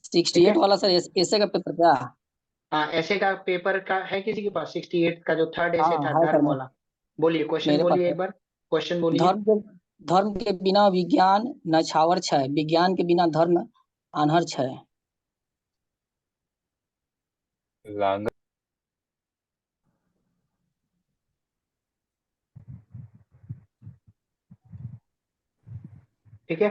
ठीक 68 है। वाला सर, ऐसे का पेपर क्या? हाँ, ऐसे का पेपर का है किसी के पास? 68 का जो थर्ड हाँ ऐसे था, है सर, धर्म वाला। बोलिए क्वेश्चन, मेरे पास बोलिए है। एक बार, क्वेश्चन बोलिए। धर्म के धर्म के बिना विज्ञान नछावर छै, विज्ञान के बिना धर्म आन्हर छै। लांगर। ठीक है।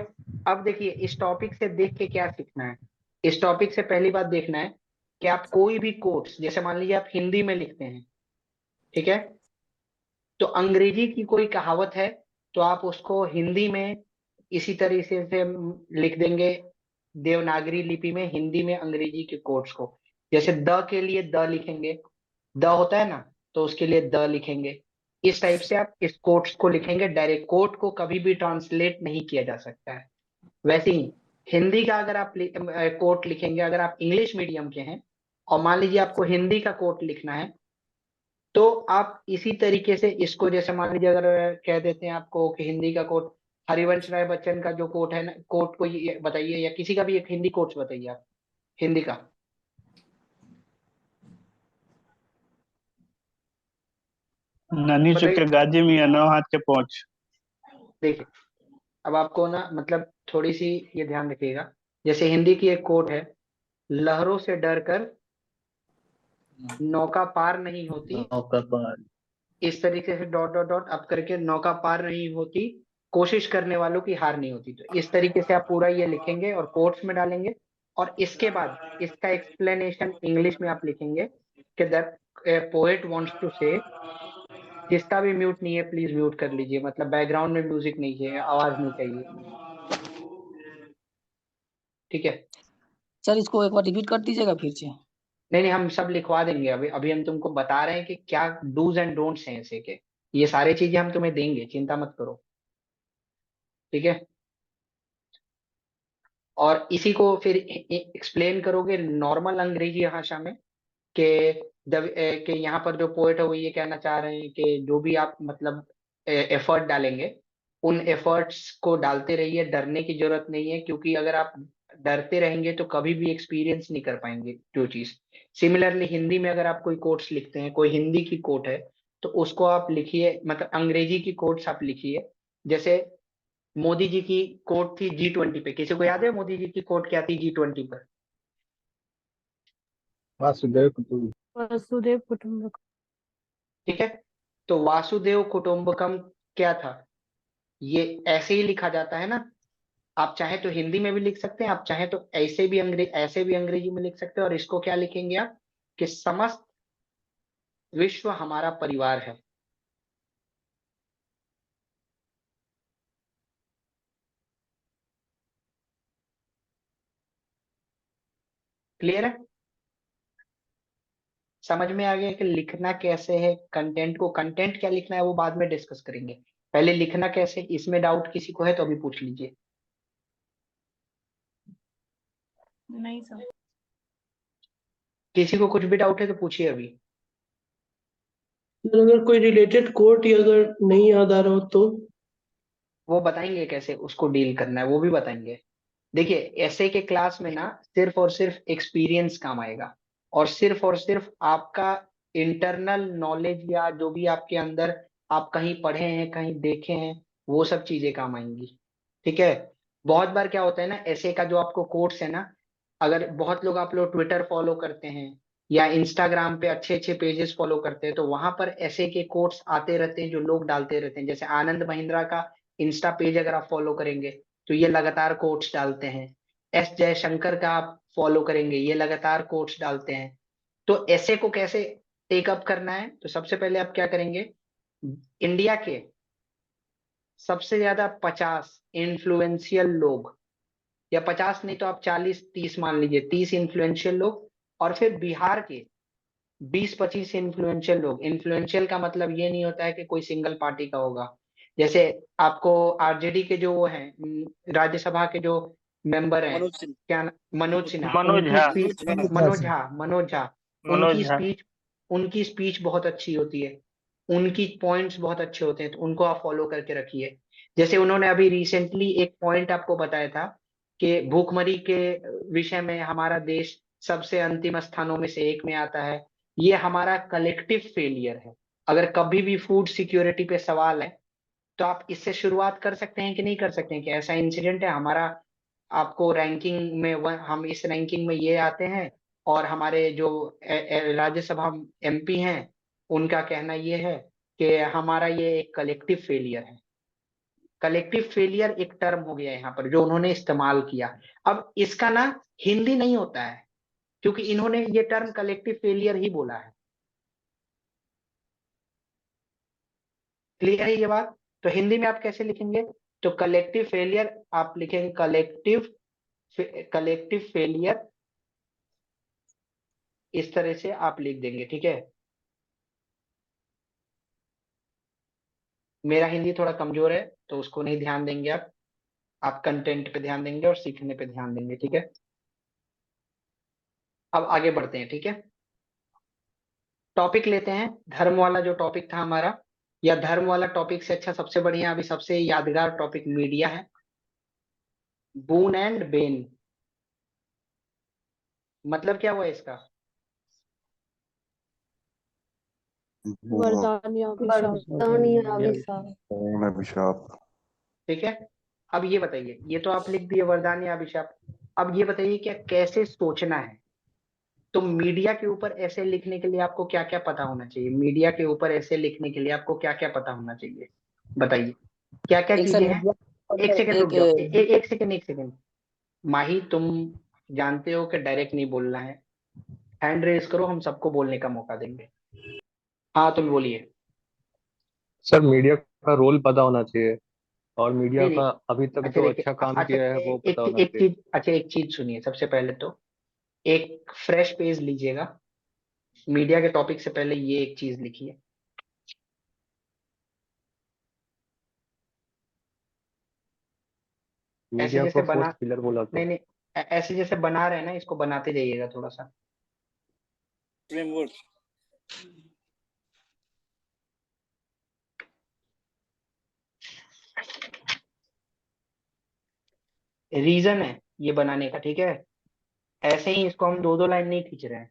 अब देखिए, इस टॉपिक से देख के क्या सीखना है। इस टॉपिक से पहली बात देखना है कि आप कोई भी कोट्स, जैसे मान लीजिए आप हिंदी में लिखते हैं, ठीक है, तो अंग्रेजी की कोई कहावत है, तो आप उसको हिंदी में इसी तरीके से लिख देंगे, देवनागरी लिपि में, हिंदी में अंग्रेजी के कोट्स को। जैसे द के लिए द लिखेंगे, द होता है ना, तो उसके लिए द लिखेंगे। इस टाइप से आप इस कोट्स को लिखेंगे। डायरेक्ट कोट को कभी भी ट्रांसलेट नहीं किया जा सकता है। वैसे ही हिंदी का अगर आप कोट लिखेंगे, अगर आप इंग्लिश मीडियम के हैं और मान लीजिए आपको हिंदी का कोट लिखना है, तो आप इसी तरीके से इसको, जैसे मान लीजिए अगर कह देते हैं आपको कि हिंदी का कोट, हरिवंश राय बच्चन का जो कोट है ना, कोट को ये बताइए, या किसी का भी एक हिंदी कोट बताइए आप, हिंदी का। नन्ही बताइए। चुके गाजी मियां, नौ हाथ के पहुंच। देखिए, अब आपको ना मतलब थोड़ी सी ये ध्यान रखिएगा। जैसे हिंदी की एक कोट है, लहरों से डर कर नौका पार नहीं होती, नौका पार। इस तरीके से डॉट डॉट डॉट अप करके, नौका पार नहीं होती, कोशिश करने वालों की हार नहीं होती। तो इस तरीके से आप पूरा ये लिखेंगे और कोट्स में डालेंगे। और इसके बाद इसका एक्सप्लेनेशन इंग्लिश में आप लिखेंगे कि दैट पोएट वांट्स टू से, जिसका भी म्यूट नहीं है प्लीज म्यूट कर लीजिए, मतलब बैकग्राउंड में म्यूजिक नहीं है, आवाज नहीं चाहिए। ठीक है। सर इसको एक बार रिपीट कर दीजिएगा फिर से। नहीं नहीं, हम सब लिखवा देंगे। अभी अभी हम तुमको बता रहे हैं कि क्या डूज एंड डोंट्स हैं ऐसे के। ये सारी चीजें हम तुम्हें देंगे, चिंता मत करो। ठीक है। और इसी को फिर एक्सप्लेन करोगे नॉर्मल अंग्रेजी भाषा में कि कि यहाँ पर जो पोएट है वो ये कहना चाह रहे हैं कि जो भी आप मतलब एफर्ट डालेंगे, उन एफर्ट्स को डालते रहिए, डरने की जरूरत नहीं है, क्योंकि अगर आप डरते रहेंगे तो कभी भी एक्सपीरियंस नहीं कर पाएंगे जो चीज। सिमिलरली हिंदी में अगर आप कोई कोट्स लिखते हैं, कोई हिंदी की कोट है, तो उसको आप लिखिए, मतलब अंग्रेजी की कोट्स आप लिखिए। जैसे मोदी जी की कोट थी G20 पे, किसी को याद है मोदी जी की कोट क्या थी G20 पर? वासुदेव कुटुंब। वसुदेव कुटुंबकम। ठीक है। तो वासुदेव कुटुंबकम क्या था? ये ऐसे ही लिखा जाता है ना। आप चाहे तो हिंदी में भी लिख सकते हैं, आप चाहे तो ऐसे भी अंग्रेजी में लिख सकते हैं। और इसको क्या लिखेंगे आप कि समस्त विश्व हमारा परिवार है। क्लियर है? समझ में आ गया कि लिखना कैसे है, कंटेंट को, कंटेंट क्या लिखना है वो बाद में डिस्कस करेंगे। पहले लिखना कैसे, इसमें डाउट किसी को है तो अभी पूछ लीजिए। नहीं सर। किसी को कुछ भी डाउट है तो पूछिए अभी। अगर कोई रिलेटेड कोट ही अगर नहीं याद आ रहा हो तो? वो बताएंगे कैसे उसको डील करना है, वो भी बताएंगे। देखिए, ऐसे के क्लास में ना सिर्फ और सिर्फ एक्सपीरियंस काम आएगा, और सिर्फ आपका इंटरनल नॉलेज या जो भी आपके अंदर आप कहीं पढ़े हैं, कहीं देखे हैं, वो सब चीजें काम आएंगी। ठीक है। बहुत बार क्या होता है ना, ऐसे का जो आपको कोर्स है ना, अगर बहुत लोग, आप लोग ट्विटर फॉलो करते हैं या इंस्टाग्राम पे अच्छे अच्छे पेजेस फॉलो करते हैं, तो वहां पर ऐसे के कोट्स आते रहते हैं जो लोग डालते रहते हैं। जैसे आनंद महिंद्रा का इंस्टा पेज अगर आप फॉलो करेंगे तो ये लगातार कोट्स डालते हैं। एस जयशंकर का आप फॉलो करेंगे, ये लगातार कोट्स डालते हैं। तो ऐसे को कैसे टेकअप करना है, तो सबसे पहले आप क्या करेंगे, इंडिया के सबसे ज्यादा 50 इन्फ्लुएंशियल लोग, या 50 नहीं तो आप 40-30 मान लीजिए, 30 इन्फ्लुएंशियल लोग, और फिर बिहार के 20-25 इन्फ्लुएंशियल लोग। इन्फ्लुएंशियल का मतलब ये नहीं होता है कि कोई सिंगल पार्टी का होगा। जैसे आपको आरजेडी के जो वो हैं, राज्यसभा के जो मेंबर हैं, क्या मनोज सिन्हा, मनोज उनकी झा। स्पीच, मनोज झा, मनोज उनकी झा। स्पीच, उनकी स्पीच बहुत अच्छी होती है, उनकी पॉइंट्स बहुत अच्छे होते हैं, तो उनको आप फॉलो करके रखिए। जैसे उन्होंने अभी रिसेंटली एक पॉइंट आपको बताया था कि भूखमरी के विषय में हमारा देश सबसे अंतिम स्थानों में से एक में आता है, ये हमारा कलेक्टिव फेलियर है। अगर कभी भी फूड सिक्योरिटी पे सवाल है तो आप इससे शुरुआत कर सकते हैं कि नहीं कर सकते हैं कि ऐसा इंसिडेंट है हमारा, आपको रैंकिंग में हम इस रैंकिंग में ये आते हैं, और हमारे जो राज्यसभा एमपी हैं उनका कहना ये है कि हमारा ये एक कलेक्टिव फेलियर है। कलेक्टिव फेलियर एक टर्म हो गया यहाँ पर जो उन्होंने इस्तेमाल किया। अब इसका ना हिंदी नहीं होता है क्योंकि इन्होंने ये टर्म कलेक्टिव फेलियर ही बोला है। क्लियर है ये बात? तो हिंदी में आप कैसे लिखेंगे? तो कलेक्टिव फेलियर आप लिखेंगे कलेक्टिव फेलियर, इस तरह से आप लिख देंगे, ठीक है। मेरा हिंदी थोड़ा कमजोर है तो उसको नहीं ध्यान देंगे आप कंटेंट पे ध्यान देंगे और सीखने पे ध्यान देंगे, ठीक है। अब आगे बढ़ते हैं, ठीक है। टॉपिक लेते हैं, धर्म वाला जो टॉपिक था हमारा, या धर्म वाला टॉपिक से अच्छा सबसे बढ़िया अभी सबसे यादगार टॉपिक मीडिया है। बून एंड बेन, मतलब क्या हुआ इसका? वरदान या अभिशाप। ठीक है। अब ये बताइए, ये तो आप लिख दिए वरदान या अभिशाप। अब ये बताइए क्या कैसे सोचना है। तो मीडिया के ऊपर ऐसे लिखने के लिए आपको क्या क्या पता होना चाहिए? मीडिया के ऊपर ऐसे लिखने के लिए आपको क्या क्या पता होना चाहिए, बताइए क्या क्या एक सर चीजें हैं। मीडिया एक सेकंड रुक एक जाओ, एक सेकंड। माही तुम जानते हो कि डायरेक्ट नहीं बोलना है, हैंड रेज करो, हम सबको बोलने का मौका देंगे। हाँ तुम बोलिए। सर मीडिया का रोल पता होना चाहिए और मीडिया नहीं नहीं, का अभी तक अच्छा जो देखिए, अच्छा काम अच्छा किया है वो एक पता होना एक चाहिए। चीज, अच्छा एक चीज सुनिए। सबसे पहले तो एक फ्रेश पेज लीजिएगा, मीडिया के टॉपिक से पहले ये एक चीज लिखिए। ऐसे मीडिया जैसे को बना, फोर्थ पिलर बोला नहीं तो नहीं, ऐसे जैसे बना रहे हैं ना, इसको बनाते जाइएगा थोड़ा सा। रीजन है ये बनाने का, ठीक है। ऐसे ही इसको हम दो दो लाइन नहीं खींच रहे हैं,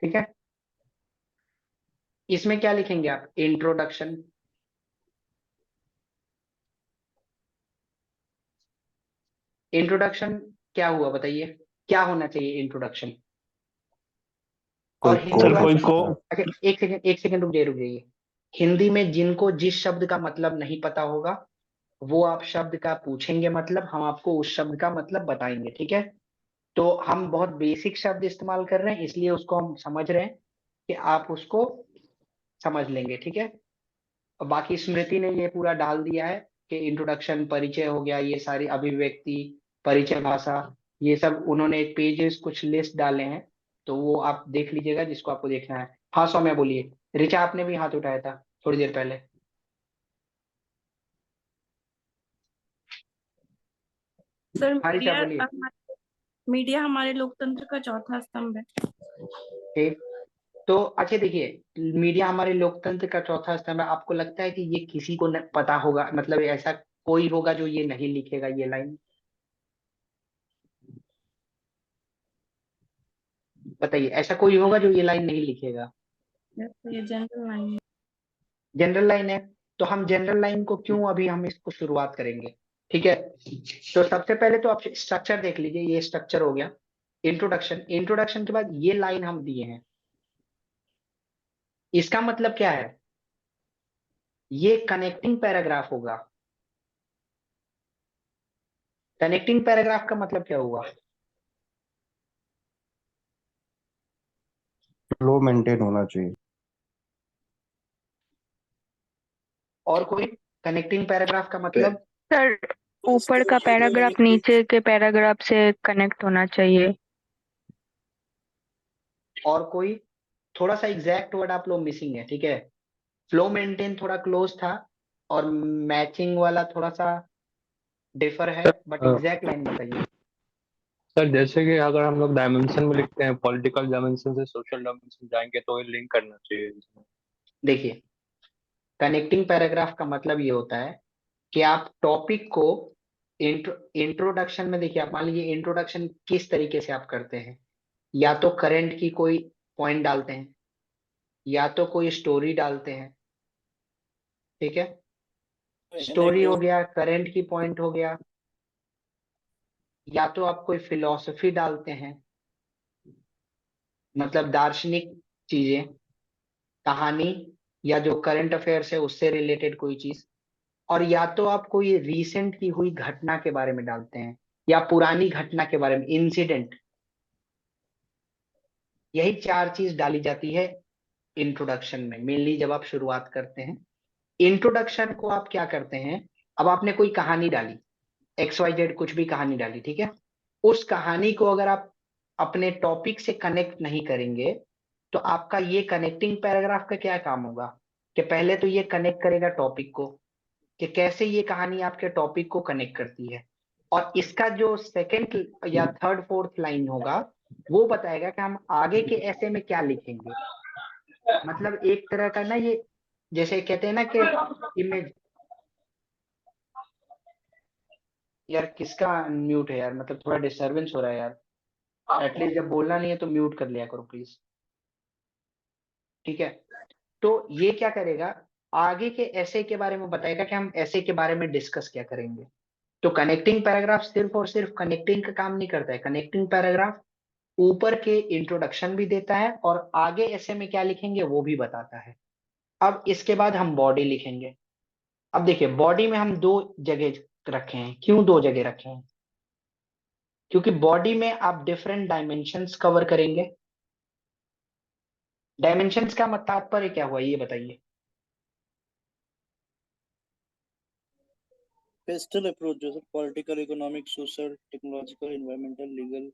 ठीक है। इसमें क्या लिखेंगे आप? इंट्रोडक्शन, इंट्रोडक्शन क्या हुआ बताइए, क्या होना चाहिए इंट्रोडक्शन? और हिंदी सर कोई भाषा, को अच्छा एक सेकंड रुक जाइए। हिंदी में जिनको जिस शब्द का मतलब नहीं पता होगा वो आप शब्द का पूछेंगे, मतलब हम आपको उस शब्द का मतलब बताएंगे, ठीक है। तो हम बहुत बेसिक शब्द इस्तेमाल कर रहे हैं इसलिए उसको हम समझ रहे हैं कि आप उसको समझ लेंगे, ठीक है। और बाकी स्मृति ने ये पूरा डाल दिया है कि इंट्रोडक्शन, परिचय हो गया, ये सारी अभिव्यक्ति, परिचय भाषा, ये सब उन्होंने एक पेजेस कुछ लिस्ट डाले हैं, तो वो आप देख लीजिएगा जिसको आपको देखना है। हाँ सौम्या बोलिए। ऋचा आपने भी हाथ उठाया था थोड़ी देर पहले। सर हाँ ऋचा बोलिए। मीडिया हमारे लोकतंत्र का चौथा स्तंभ है। ठीक। तो अच्छा देखिए, मीडिया हमारे लोकतंत्र का चौथा स्तंभ है। आपको लगता है कि ये किसी को पता होगा, मतलब ऐसा कोई होगा जो ये नहीं लिखेगा ये लाइन? बताइए, ऐसा कोई होगा जो ये लाइन नहीं लिखेगा? ये जनरल लाइन है। जनरल लाइन है, तो हम जनरल लाइन को क्यों अभी हम इसको शुरुआत करेंगे, ठीक है। तो सबसे पहले तो आप स्ट्रक्चर देख लीजिए, ये स्ट्रक्चर हो गया। इंट्रोडक्शन, इंट्रोडक्शन के बाद ये लाइन हम दिए हैं, इसका मतलब क्या है? ये कनेक्टिंग पैराग्राफ होगा। कनेक्टिंग पैराग्राफ का मतलब क्या हुआ? फ्लो मेंटेन होना चाहिए। और कोई? कनेक्टिंग पैराग्राफ का मतलब? सर ऊपर का पैराग्राफ नीचे के पैराग्राफ से कनेक्ट होना चाहिए। और कोई? थोड़ा सा एग्जैक्ट वर्ड आप लोग मिसिंग है, ठीक है। फ्लो मेंटेन थोड़ा क्लोज था और मैचिंग वाला थोड़ा सा डिफर है, बट एग्जैक्ट लाइन बताइए। सर जैसे कि अगर हम लोग डायमेंशन में लिखते हैं, पॉलिटिकल डायमेंशन से सोशल डायमेंशन जाएंगे तो ये लिंक करना चाहिए इसमें। देखिए, कनेक्टिंग पैराग्राफ का मतलब ये होता है कि आप टॉपिक को इंट्रोडक्शन में देखिए, आप मान लीजिए इंट्रोडक्शन किस तरीके से आप करते हैं, या तो करंट की कोई पॉइंट डालते हैं, या तो कोई स्टोरी डालते हैं, ठीक है, स्टोरी हो गया, करंट की पॉइंट हो गया, या तो आप कोई फिलॉसफी डालते हैं, मतलब दार्शनिक चीजें, कहानी, या जो करंट अफेयर्स है उससे रिलेटेड कोई चीज, और या तो आप कोई रीसेंट की हुई घटना के बारे में डालते हैं, या पुरानी घटना के बारे में, इंसिडेंट। यही चार चीज डाली जाती है इंट्रोडक्शन में मेनली जब आप शुरुआत करते हैं। इंट्रोडक्शन को आप क्या करते हैं, अब आपने कोई कहानी डाली, XYZ कुछ भी कहानी डाली, ठीक है, उस कहानी को अगर आप अपने टॉपिक से कनेक्ट नहीं करेंगे तो आपका ये कनेक्टिंग पैराग्राफ का क्या काम होगा, कि पहले तो ये कनेक्ट करेगा टॉपिक को, कि कैसे ये कहानी आपके टॉपिक को कनेक्ट करती है, और इसका जो सेकंड या थर्ड फोर्थ लाइन होगा वो बताएगा कि हम आगे के ऐसे में क्या लिखेंगे। मतलब एक तरह का ना, ये जैसे कहते हैं ना कि इमेज, यार किसका म्यूट है यार, मतलब थोड़ा डिस्टरबेंस हो रहा है यार, एटलीस्ट जब बोलना नहीं है तो म्यूट कर लिया करो प्लीज, ठीक है। तो ये क्या करेगा, आगे के ऐसे के बारे में बताएगा कि हम ऐसे के बारे में डिस्कस क्या करेंगे। तो कनेक्टिंग पैराग्राफ सिर्फ और सिर्फ कनेक्टिंग का काम नहीं करता है, कनेक्टिंग पैराग्राफ ऊपर के इंट्रोडक्शन भी देता है और आगे ऐसे में क्या लिखेंगे वो भी बताता है। अब इसके बाद हम बॉडी लिखेंगे। अब देखिए बॉडी में हम दो जगह रखे हैं, क्यों दो जगह रखे हैं, क्योंकि बॉडी में आप डिफरेंट डायमेंशंस कवर करेंगे। डायमेंशंस का तात्पर्य क्या हुआ ये बताइए। पेस्टल अप्रोच जैसे political, economic, social, technological, environmental, legal.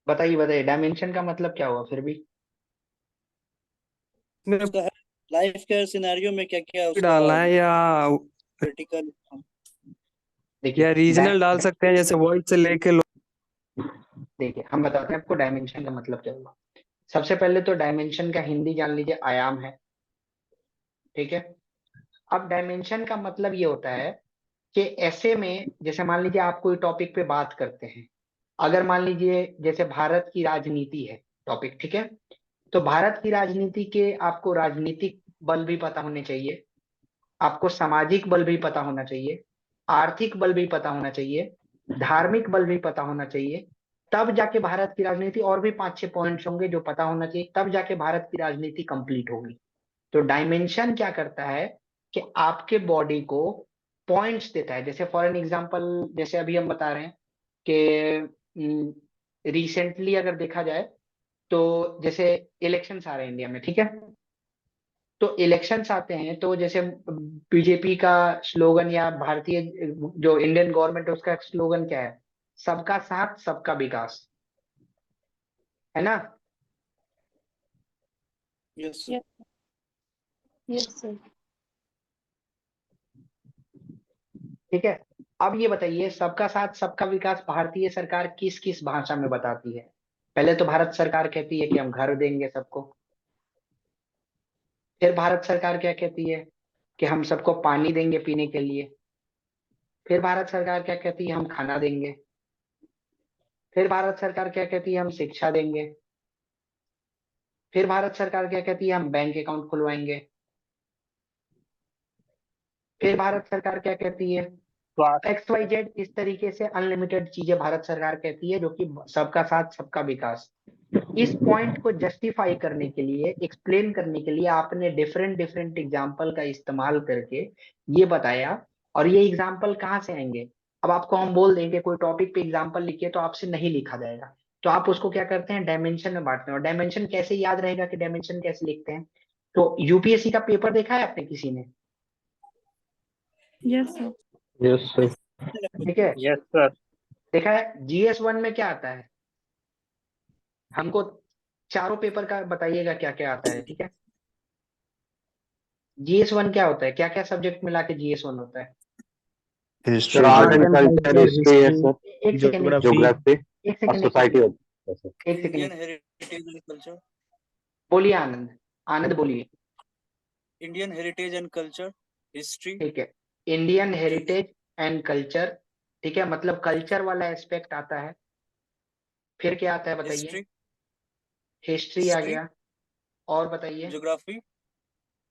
बताइए बताइए, डायमेंशन का मतलब क्या हुआ फिर भी। लाइफ के सिनेरियो में क्या क्या उसका डालना है या पॉलिटिकल, या रीजनल डाल सकते हैं, जैसे वर्ल्ड से लेके देखिए हम बताते हैं आपको डायमेंशन का मतलब क्या हुआ। सबसे पहले तो डायमेंशन का हिंदी जान लीजिए, आयाम है, ठीक है। अब डायमेंशन का मतलब ये होता है कि ऐसे में जैसे मान लीजिए आप कोई टॉपिक पे बात करते हैं, अगर मान लीजिए जैसे भारत की राजनीति है टॉपिक, ठीक है, तो भारत की राजनीति के आपको राजनीतिक बल भी पता होने चाहिए, आपको सामाजिक बल भी पता होना चाहिए, आर्थिक बल भी पता होना चाहिए, धार्मिक बल भी पता होना चाहिए, तब जाके भारत की राजनीति, और भी 5-6 पॉइंट्स होंगे जो पता होना चाहिए, तब जाके भारत की राजनीति कंप्लीट होगी। तो डायमेंशन क्या करता है कि आपके बॉडी को पॉइंट्स देता है। जैसे फॉर एन एग्जांपल, जैसे अभी हम बता रहे हैं कि रिसेंटली अगर देखा जाए तो जैसे इलेक्शंस आ रहे हैं इंडिया में, ठीक है, तो इलेक्शंस आते हैं तो जैसे बीजेपी का स्लोगन या भारतीय जो इंडियन गवर्नमेंट है उसका स्लोगन क्या है, सबका साथ सबका विकास, है ना। Yes sir. ठीक है, अब ये बताइए सबका साथ सबका विकास भारतीय सरकार किस किस भाषा में बताती है। पहले तो भारत सरकार कहती है कि हम घर देंगे सबको, फिर भारत सरकार क्या कहती है कि हम सबको पानी देंगे पीने के लिए, फिर भारत सरकार क्या कहती है हम खाना देंगे, फिर भारत सरकार क्या कहती है हम शिक्षा देंगे, फिर भारत सरकार क्या कहती है हम बैंक अकाउंट खुलवाएंगे, फिर भारत सरकार क्या कहती है XYZ। इस तरीके से अनलिमिटेड चीजें भारत सरकार कहती है, जो कि सबका साथ सबका विकास। इस पॉइंट को जस्टिफाई करने के लिए, एक्सप्लेन करने के लिए आपने डिफरेंट डिफरेंट एग्जाम्पल का इस्तेमाल करके ये बताया। और ये एग्जाम्पल कहाँ से आएंगे, अब आपको हम बोल देंगे कोई टॉपिक पे एग्जाम्पल लिखिए तो आपसे नहीं लिखा जाएगा, तो आप उसको क्या करते हैं डायमेंशन में बांटते हैं। और डायमेंशन कैसे याद रहेगा कि डायमेंशन कैसे लिखते हैं, तो यूपीएससी का पेपर देखा है आपने किसी ने। Yes sir. Yes sir. ठीक है, यस सर। देखा है GS1 में क्या आता है, हमको चारों पेपर का बताइएगा क्या क्या आता है, ठीक है। GS1 क्या होता है, क्या क्या सब्जेक्ट मिला के GS1 होता है। History, art and culture, history है सर, एक सेकंड, ज्योग्राफी एक और सेकंड, सोसाइटी होता है सर। एक Indian second, heritage and culture, बोलिए आनंद, आनंद बोलिए। Indian heritage and culture, history, ठीक है, इंडियन हेरिटेज एंड कल्चर, ठीक है, मतलब कल्चर वाला एस्पेक्ट आता है। फिर क्या आता है बताइए? हिस्ट्री, हिस्ट्री आ गया, और बताइए? ज्योग्राफी,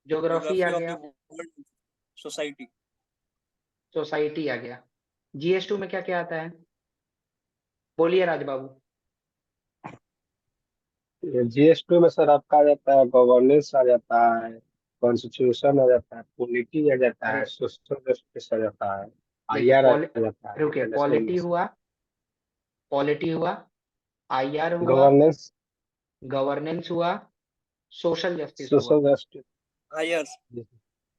ज्योग्राफी आ ज्योग्राफी ऑफ गया, द वर्ल्ड, सोसाइटी। सोसाइटी आ गया। GS2 में क्या क्या आता है? बोलिए राज बाबू। GS2 में सर आपका आ जाता है गवर्नेंस, आ जाता है कॉन्स्टिट्यूशन, आ जाता है पॉलिटी, आ जाता अरे है सोशल जस्टिस, आ जाता है देखिए, IR, आ जाता है रुकिए, इंटरनेशनल, पॉलिटी हुआ, IR हुआ, गवर्नेंस, गवर्नेंस हुआ, सोशल जस्टिस हुआ, सोशल जस्टिस। हायर।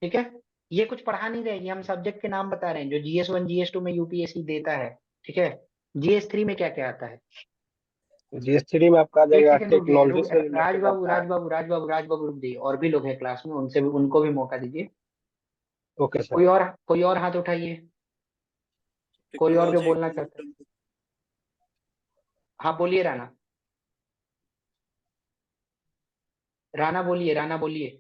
ठीक है। ये कुछ पढ़ा नहीं रहे, ये हम सब्जेक्ट के नाम बता रहे हैं जो GS1 GS2 में UPSC देता है, ठीक है। GS3 में क्या क्या आता है? GS3 में आपका आ एक जाएगा सेकंड रुक जाइए, टेक्नोलॉजी से रिलेटेड आता है। राज बाबू रुक जाइए, और भी लोग हैं क्लास में, उनसे भी, उनको भी मौका दीजिए। Okay sir. कोई और हाथ उठाइए, कोई और जो टेक्नोलॉजी, बोलना चाहता है। हाँ बोलिए राणा, राणा बोलिए,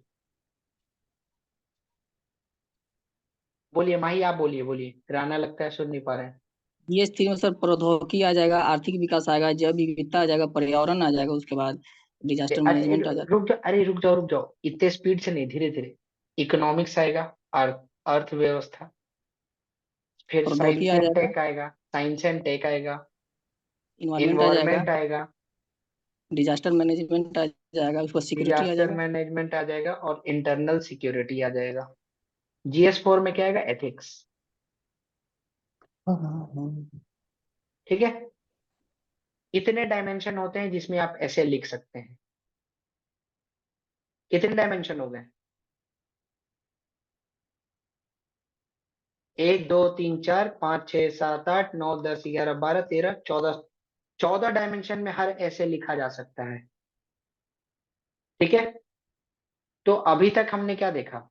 बोलिए माही, आप बोलिए, राणा लगता है सुन नहीं पा रहे हैं। GS3 में सर प्रौद्योगिकी आ जाएगा, आर्थिक विकास आएगा, जैव विविधता आ जाएगा, पर्यावरण आ जाएगा, उसके बाद डिजास्टर अरे मैनेजमेंट आ जाता रुक जाओ, रुक जाओ, इतने स्पीड से नहीं, धीरे धीरे। इकोनॉमिक्स आएगा, अर्थव्यवस्था, है, फिर प्रौद्योगिकी आ जाएगा, साइंस एंड टेक आएगा, इन्वायरमेंट आ जाएगा, इन्वायरमेंट आएगा, डिजास्टर मैनेजमेंट आ जाएगा, उसके बाद सिक्योरिटी आ डिजास्टर जाएगा। मैनेजमेंट आ जाएगा, और इंटरनल सिक्योरिटी आ जाएगा। GS4 में क्या आएगा? एथिक्स, ठीक है। इतने डायमेंशन होते हैं जिसमें आप ऐसे लिख सकते हैं। कितने डायमेंशन हो गए? 1 2 3 4 5 6 7 8 9 10 11 12 13 14, 14 डायमेंशन में हर ऐसे लिखा जा सकता है, ठीक है। तो अभी तक हमने क्या देखा?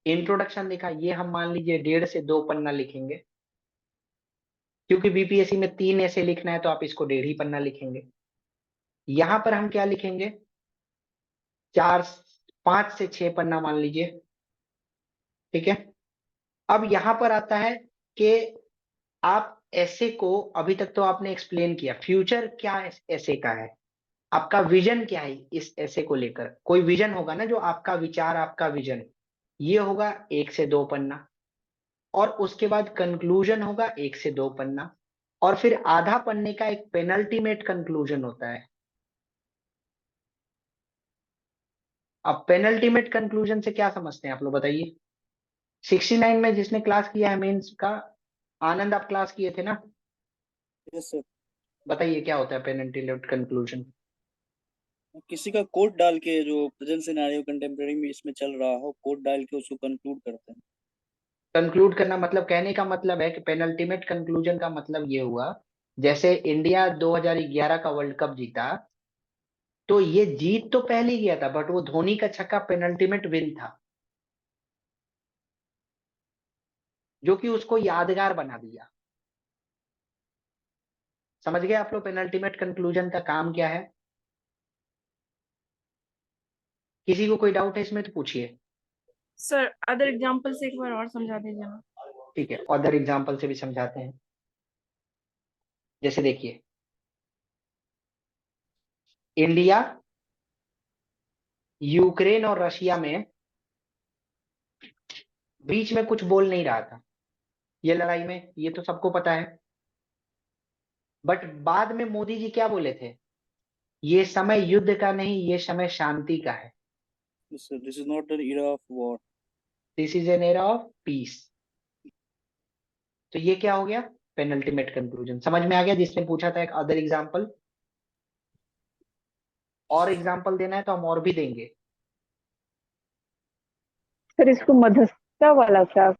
इंट्रोडक्शन देखा, ये हम मान लीजिए 1.5 से 2 पन्ना लिखेंगे, क्योंकि BPSC में 3 ऐसे लिखना है तो आप इसको 1.5 ही पन्ना लिखेंगे। यहां पर हम क्या लिखेंगे? 5 से 6 पन्ना मान लीजिए, ठीक है। अब यहां पर आता है कि आप ऐसे को, अभी तक तो आपने एक्सप्लेन किया, फ्यूचर क्या ऐसे का है, आपका विजन क्या है इस ऐसे को लेकर। कोई विजन होगा ना, जो आपका विचार, आपका विजन, ये होगा 1 से 2 पन्ना, और उसके बाद कंक्लूजन होगा 1 से 2 पन्ना, और फिर आधा पन्ने का एक पेनल्टीमेट कंक्लूजन होता है। अब पेनल्टीमेट कंक्लूजन से क्या समझते हैं आप लोग बताइए? 69 में जिसने क्लास किया है मेंस का, आनंद आप क्लास किए थे ना? Yes sir. बताइए क्या होता है पेनल्टीमेट कंक्लूजन? किसी का कोड डाल के, जो प्रेजेंट सिनेरियो कंटेम्प्रेरी में इसमें चल रहा हो, कोड डाल के उसको कंक्लूड करते हैं। कंक्लूड करना मतलब, कहने का मतलब है कि पेनल्टीमेट कंक्लूजन का मतलब ये हुआ, जैसे इंडिया 2011 का वर्ल्ड कप जीता, तो ये जीत तो पहले ही गया था, बट वो धोनी का छक्का पेनल्टीमेट विन था, जो कि उसको यादगार बना दिया। समझ गए आप लोग पेनल्टीमेट कंक्लूजन का काम क्या है? किसी को कोई डाउट है इसमें तो पूछिए। सर अदर एग्जांपल से एक बार और समझा दीजिए ना। ठीक है, अदर एग्जांपल से भी समझाते हैं। जैसे देखिए, इंडिया यूक्रेन और रशिया में बीच में कुछ बोल नहीं रहा था ये लड़ाई में, ये तो सबको पता है। बट बाद में मोदी जी क्या बोले थे? ये समय युद्ध का नहीं, ये समय शांति का है। Sir this is not an era of war. This is an era of peace. तो ये क्या हो गया? Penultimate conclusion. समझ में आ गया? जिसने पूछा था एक अदर एग्जांपल, और एग्जांपल देना है तो हम और भी देंगे। सर इसको मध्यस्थता वाला क्या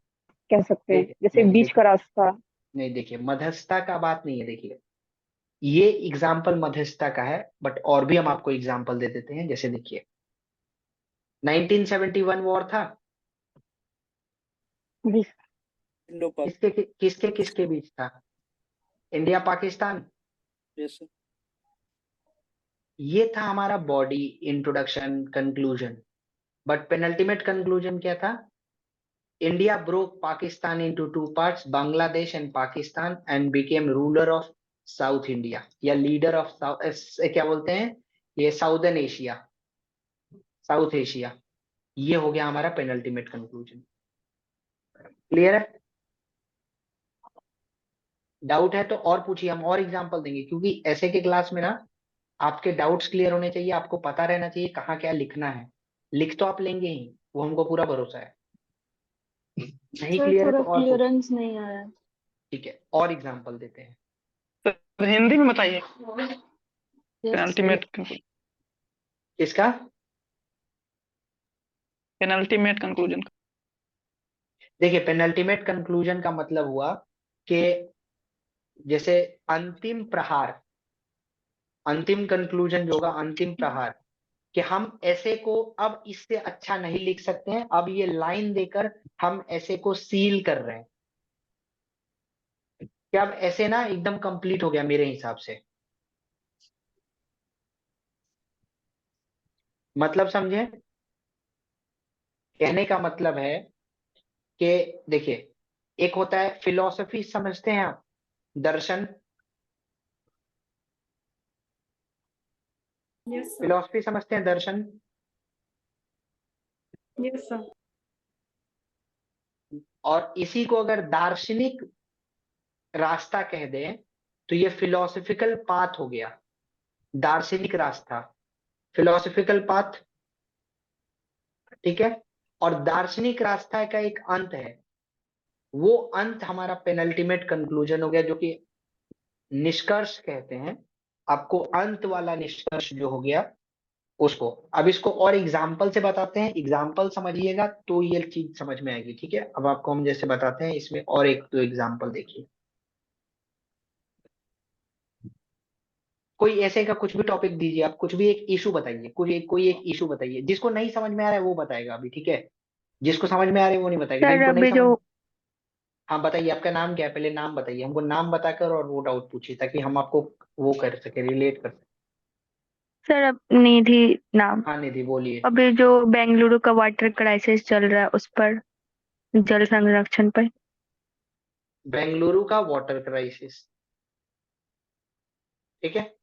कह सकते हैं, जैसे नहीं बीच का रास्ता? नहीं, देखिए मध्यस्थता का बात नहीं है। देखिए ये एग्जाम्पल मध्यस्थता का है, बट और भी हम आपको एग्जाम्पल दे देते हैं। जैसे देखिए 1971 वॉर था, जी। इंडो पाक। किसके किसके बीच था? इंडिया पाकिस्तान। Yes sir. ये था हमारा body, introduction, conclusion. But penultimate conclusion क्या था? India broke Pakistan into two parts, Bangladesh and Pakistan, and became ruler of South India, या leader of South, क्या बोलते हैं ये, साउदर्न एशिया, साउथ एशिया। ये हो गया हमारा पेनल्टीमेट कंक्लूजन। क्लियर है? डाउट है तो और पूछिए, हम और एग्जांपल देंगे, क्योंकि ऐसे के क्लास में ना आपके डाउट्स क्लियर होने चाहिए, आपको पता रहना चाहिए कहाँ क्या लिखना है। लिख तो आप लेंगे ही, वो हमको पूरा भरोसा है। नहीं सर क्लियर है थोड़ा तो और पूछिए। क्लियरेंस नहीं आया। ठीक है, और एग्जांपल देते हैं। सर हिंदी में बताइए यस पेनल्टीमेट किसका? Penultimate conclusion. देखिए, पेनल्टीमेट कंक्लूजन का मतलब हुआ कि जैसे अंतिम प्रहार, अंतिम कंक्लूजन जो होगा, अंतिम प्रहार, कि हम ऐसे को अब इससे अच्छा नहीं लिख सकते हैं, अब ये लाइन देकर हम ऐसे को सील कर रहे हैं, कि अब ऐसे ना एकदम कंप्लीट हो गया मेरे हिसाब से। मतलब समझे? कहने का मतलब है कि देखिए, एक होता है फिलॉसफी, समझते हैं आप, दर्शन, यस सर। फिलॉसफी समझते हैं, दर्शन। Yes sir. और इसी को अगर दार्शनिक रास्ता कह दें तो ये फिलोसफिकल पाथ हो गया, दार्शनिक रास्ता, फिलोसफिकल पाथ। ठीक है? और दार्शनिक रास्ता का एक अंत है, वो अंत हमारा पेनल्टीमेट कंक्लूजन हो गया, जो कि निष्कर्ष कहते हैं। आपको अंत वाला निष्कर्ष जो हो गया उसको, अब इसको और एग्जाम्पल से बताते हैं, एग्जाम्पल समझिएगा तो ये चीज समझ में आएगी। ठीक है? अब आपको हम जैसे बताते हैं, इसमें और एक दो एग्जाम्पल देखिए। कोई ऐसे का कुछ भी टॉपिक दीजिए, आप कुछ भी एक इशू बताइए, कोई एक इशू बताइए, जिसको नहीं समझ में आ रहा है वो बताएगा अभी। ठीक है? जिसको समझ में आ रहा है वो नहीं बताएगा, सर जिनको नहीं अभी समझ। जो हाँ बताइए, आपका नाम क्या है, पहले नाम बताइए हमको, नाम बताकर और वो डाउट पूछिए, ताकि हम आपको वो कर सके, रिलेट कर सके। सर अब निधि नाम, हाँ निधि बोलिए। अभी जो बेंगलुरु का वाटर क्राइसिस चल रहा है उस पर, जल संरक्षण पर। बेंगलुरु का वाटर क्राइसिस, ठीक है।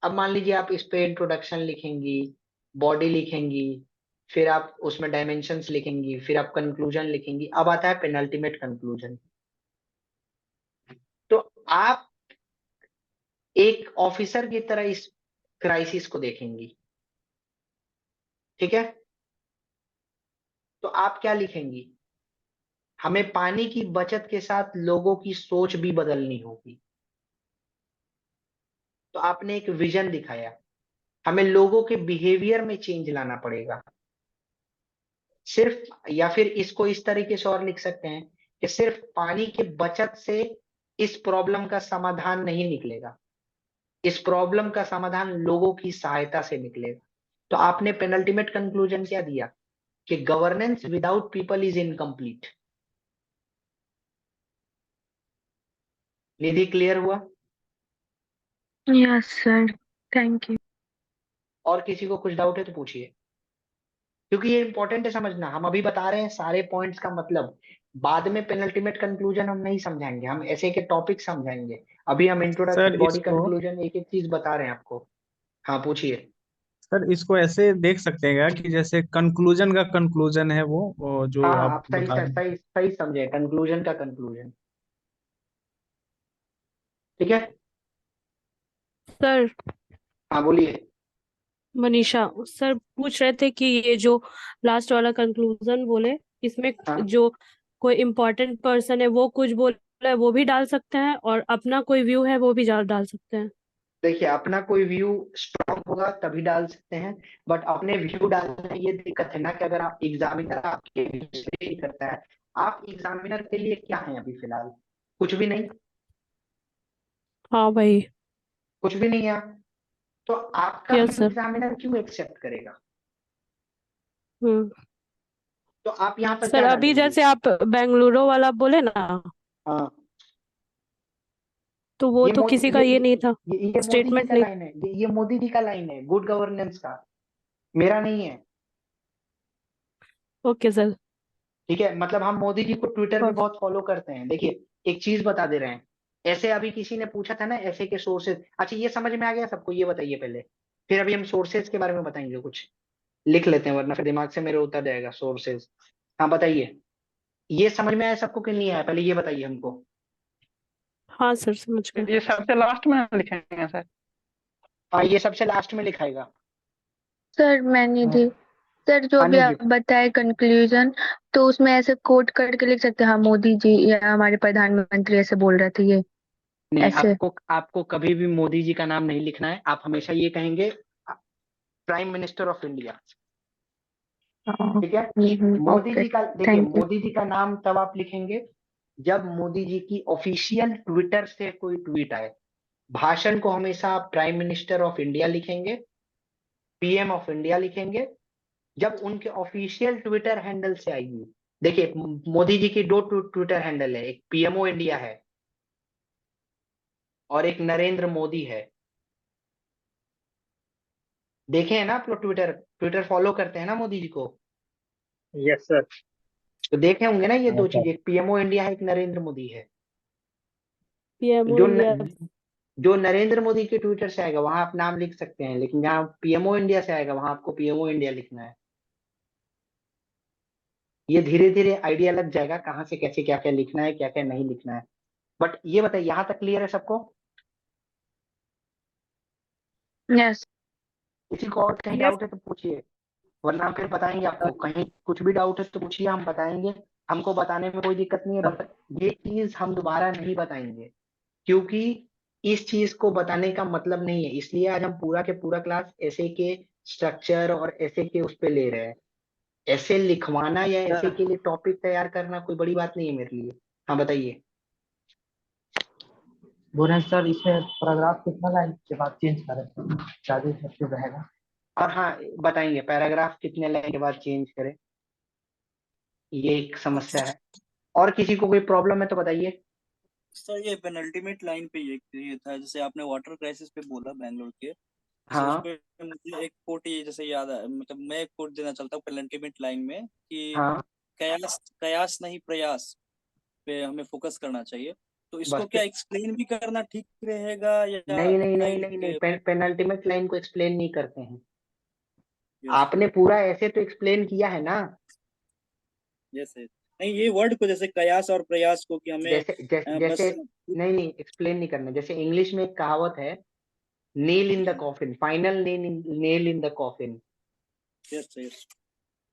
अब मान लीजिए आप इस पे इंट्रोडक्शन लिखेंगी, बॉडी लिखेंगी, फिर आप उसमें डायमेंशंस लिखेंगी, फिर आप कंक्लूजन लिखेंगी, अब आता है पेनल्टीमेट कंक्लूजन। तो आप एक ऑफिसर की तरह इस क्राइसिस को देखेंगी। ठीक है? तो आप क्या लिखेंगी? हमें पानी की बचत के साथ लोगों की सोच भी बदलनी होगी। तो आपने एक विजन दिखाया, हमें लोगों के बिहेवियर में चेंज लाना पड़ेगा। सिर्फ, या फिर इसको इस तरीके से और लिख सकते हैं कि सिर्फ पानी की बचत से इस प्रॉब्लम का समाधान नहीं निकलेगा, इस प्रॉब्लम का समाधान लोगों की सहायता से निकलेगा। तो आपने पेनल्टीमेट कंक्लूजन क्या दिया कि governance without people is incomplete. Nidhi clear हुआ? Yes sir, thank you. और किसी को कुछ डाउट है तो पूछिए, क्योंकि ये इंपॉर्टेंट है समझना। हम अभी बता रहे हैं सारे पॉइंट्स का मतलब, बाद में पेनल्टीमेट कंक्लूजन हम नहीं समझाएंगे, हम ऐसे के टॉपिक समझाएंगे। अभी हम सर इंट्रोडक्शन, बॉडी इसको कंक्लूजन, एक एक चीज बता रहे हैं आपको। हाँ पूछिए। सर इसको ऐसे देख सकते हैं क्या कि जैसे कंक्लूजन का कंक्लूजन है वो जो हाँ हाँ, आप आप सही बता रहे हैं। सही सही समझे, कंक्लूजन का कंक्लूजन। ठीक है? सर हाँ बोलिए। मनीषा सर पूछ रहे थे कि ये जो लास्ट वाला कंक्लूजन बोले, इसमें हाँ जो कोई इम्पोर्टेंट पर्सन है वो कुछ बोला है वो भी डाल सकते हैं, और अपना कोई व्यू है वो भी डाल सकते हैं। देखिए, अपना कोई व्यू स्ट्रांग होगा तभी डाल सकते हैं, बट अपने व्यू डालने में ये दिक्कत है ना कि अगर आप एग्जामिनर आपके view से नहीं करता है, आप एग्जामिनर के लिए क्या है अभी फिलहाल? कुछ भी नहीं, हाँ भाई। कुछ भी नहीं है आप। तो आपका यस व्यू सर। एग्जामिनर क्यों एक्सेप्ट करेगा? हम्म। तो आप यहाँ पर सर क्या अभी डालेंगे? जैसे आप बेंगलुरु वाला बोले ना, हाँ, तो वो ये तो किसी का ये नहीं था, ये मोदी जी स्टेटमेंट का नहीं। लाइन है, ये मोदी जी का लाइन है, गुड गवर्नेंस का, मेरा नहीं है। Okay sir. ठीक है, मतलब हम मोदी जी को ट्विटर पे बहुत फॉलो करते हैं। देखिए एक चीज बता दे रहे हैं, ऐसे अभी किसी ने पूछा था ना ऐसे के सोर्सेज, अच्छा ये समझ में आ गया सबको, ये बताइए पहले, फिर अभी हम सोर्सेज के बारे में बताएंगे, कुछ लिख लेते हैं वरना फिर दिमाग से मेरे उतर जाएगा सोर्सेज। हाँ बताइए, ये समझ में आया सबको कि नहीं आया, पहले ये बताइए हमको। हाँ सर समझ गए। ये सबसे लास्ट में लिखेंगे सर। हाँ ये सबसे लास्ट में लिखाएगा। सर मैंने दी सर जो हाँ अभी नहीं जी, आप बताए कंक्लूजन, तो उसमें ऐसे कोट करके लिख सकते हैं, हाँ मोदी जी या हमारे प्रधानमंत्री ऐसे बोल रहे थे ये नहीं ऐसे। आपको कभी भी मोदी जी का नाम नहीं लिखना है, आप हमेशा ये कहेंगे प्राइम मिनिस्टर ऑफ इंडिया। ठीक है, मोदी ओके जी का, देखिए थैंक यू। मोदी जी का नाम तब आप लिखेंगे जब मोदी जी की ऑफिशियल ट्विटर से कोई ट्वीट आए। भाषण को हमेशा आप प्राइम मिनिस्टर ऑफ इंडिया लिखेंगे, पीएम ऑफ इंडिया लिखेंगे जब उनके ऑफिशियल ट्विटर हैंडल से आएगी। देखिए मोदी जी की दो ट्विटर हैंडल है, एक पीएमओ इंडिया है और एक नरेंद्र मोदी है। देखे हैं ना आप लोग, ट्विटर ट्विटर फॉलो करते हैं ना मोदी जी को, यस सर। तो देखे होंगे ना ये हाँ दो सर। चीजें, एक पीएमओ इंडिया है, एक नरेंद्र मोदी है। पीएमओ जो इंडिया। जो नरेंद्र मोदी के ट्विटर से आएगा वहां आप नाम लिख सकते हैं, लेकिन जहां पीएमओ इंडिया से आएगा वहां आपको पीएमओ इंडिया लिखना है। ये धीरे धीरे आइडिया लग जाएगा कहाँ से कैसे क्या क्या लिखना है, क्या क्या नहीं लिखना है। बट ये बताइए यहाँ तक क्लियर है सबको? यस। किसी को और कहीं यस। डाउट है तो पूछिए, वरना फिर बताएंगे आपको। कहीं कुछ भी डाउट है तो पूछिए, हम बताएंगे, हमको बताने में कोई दिक्कत नहीं है। बट ये चीज हम दोबारा नहीं बताएंगे, क्योंकि इस चीज को बताने का मतलब नहीं है, इसलिए आज हम पूरा के पूरा क्लास ऐसे के स्ट्रक्चर और ऐसे के उस पे ले रहे हैं। ऐसे लिखवाना या ऐसे के लिए टॉपिक तैयार करना कोई बड़ी बात नहीं है मेरे लिए। हाँ बताइए। बोले सर इसमें पैराग्राफ कितना लाइन के बाद चेंज करें, ज्यादा इफेक्टिव रहेगा? और हाँ बताएंगे पैराग्राफ कितने लाइन के बाद चेंज करें, ये एक समस्या है। और किसी को कोई प्रॉब्लम है तो बताइए। सर ये पेनल्टीमेट लाइन पे ये था, जैसे आपने वाटर क्राइसिस पे बोला बैंगलोर के, जैसे उस हाँ पे मुझे एक कोट ये जैसे याद है, मतलब मैं एक कोट देना चाहता हूँ पेनल्टीमेट लाइन में कि हाँ कयास कयास नहीं प्रयास पे हमें फोकस करना चाहिए। तो इसको बस क्या एक्सप्लेन भी करना ठीक रहेगा या नहीं नहीं इतना ही नहीं लिख नहीं नहीं, के? पेनल्टीमेट लाइन को एक्सप्लेन नहीं करते हैं। यस आपने पूरा ऐसे तो एक्सप्लेन किया है ना, यस नहीं, ये वर्ड को जैसे कयास और प्रयास को कि हमें जैसे जैसे जैसे बस। नहीं नहीं एक्सप्लेन नहीं करना। जैसे इंग्लिश में एक कहावत है, nail in the coffin, final nail in the coffin. Yes yes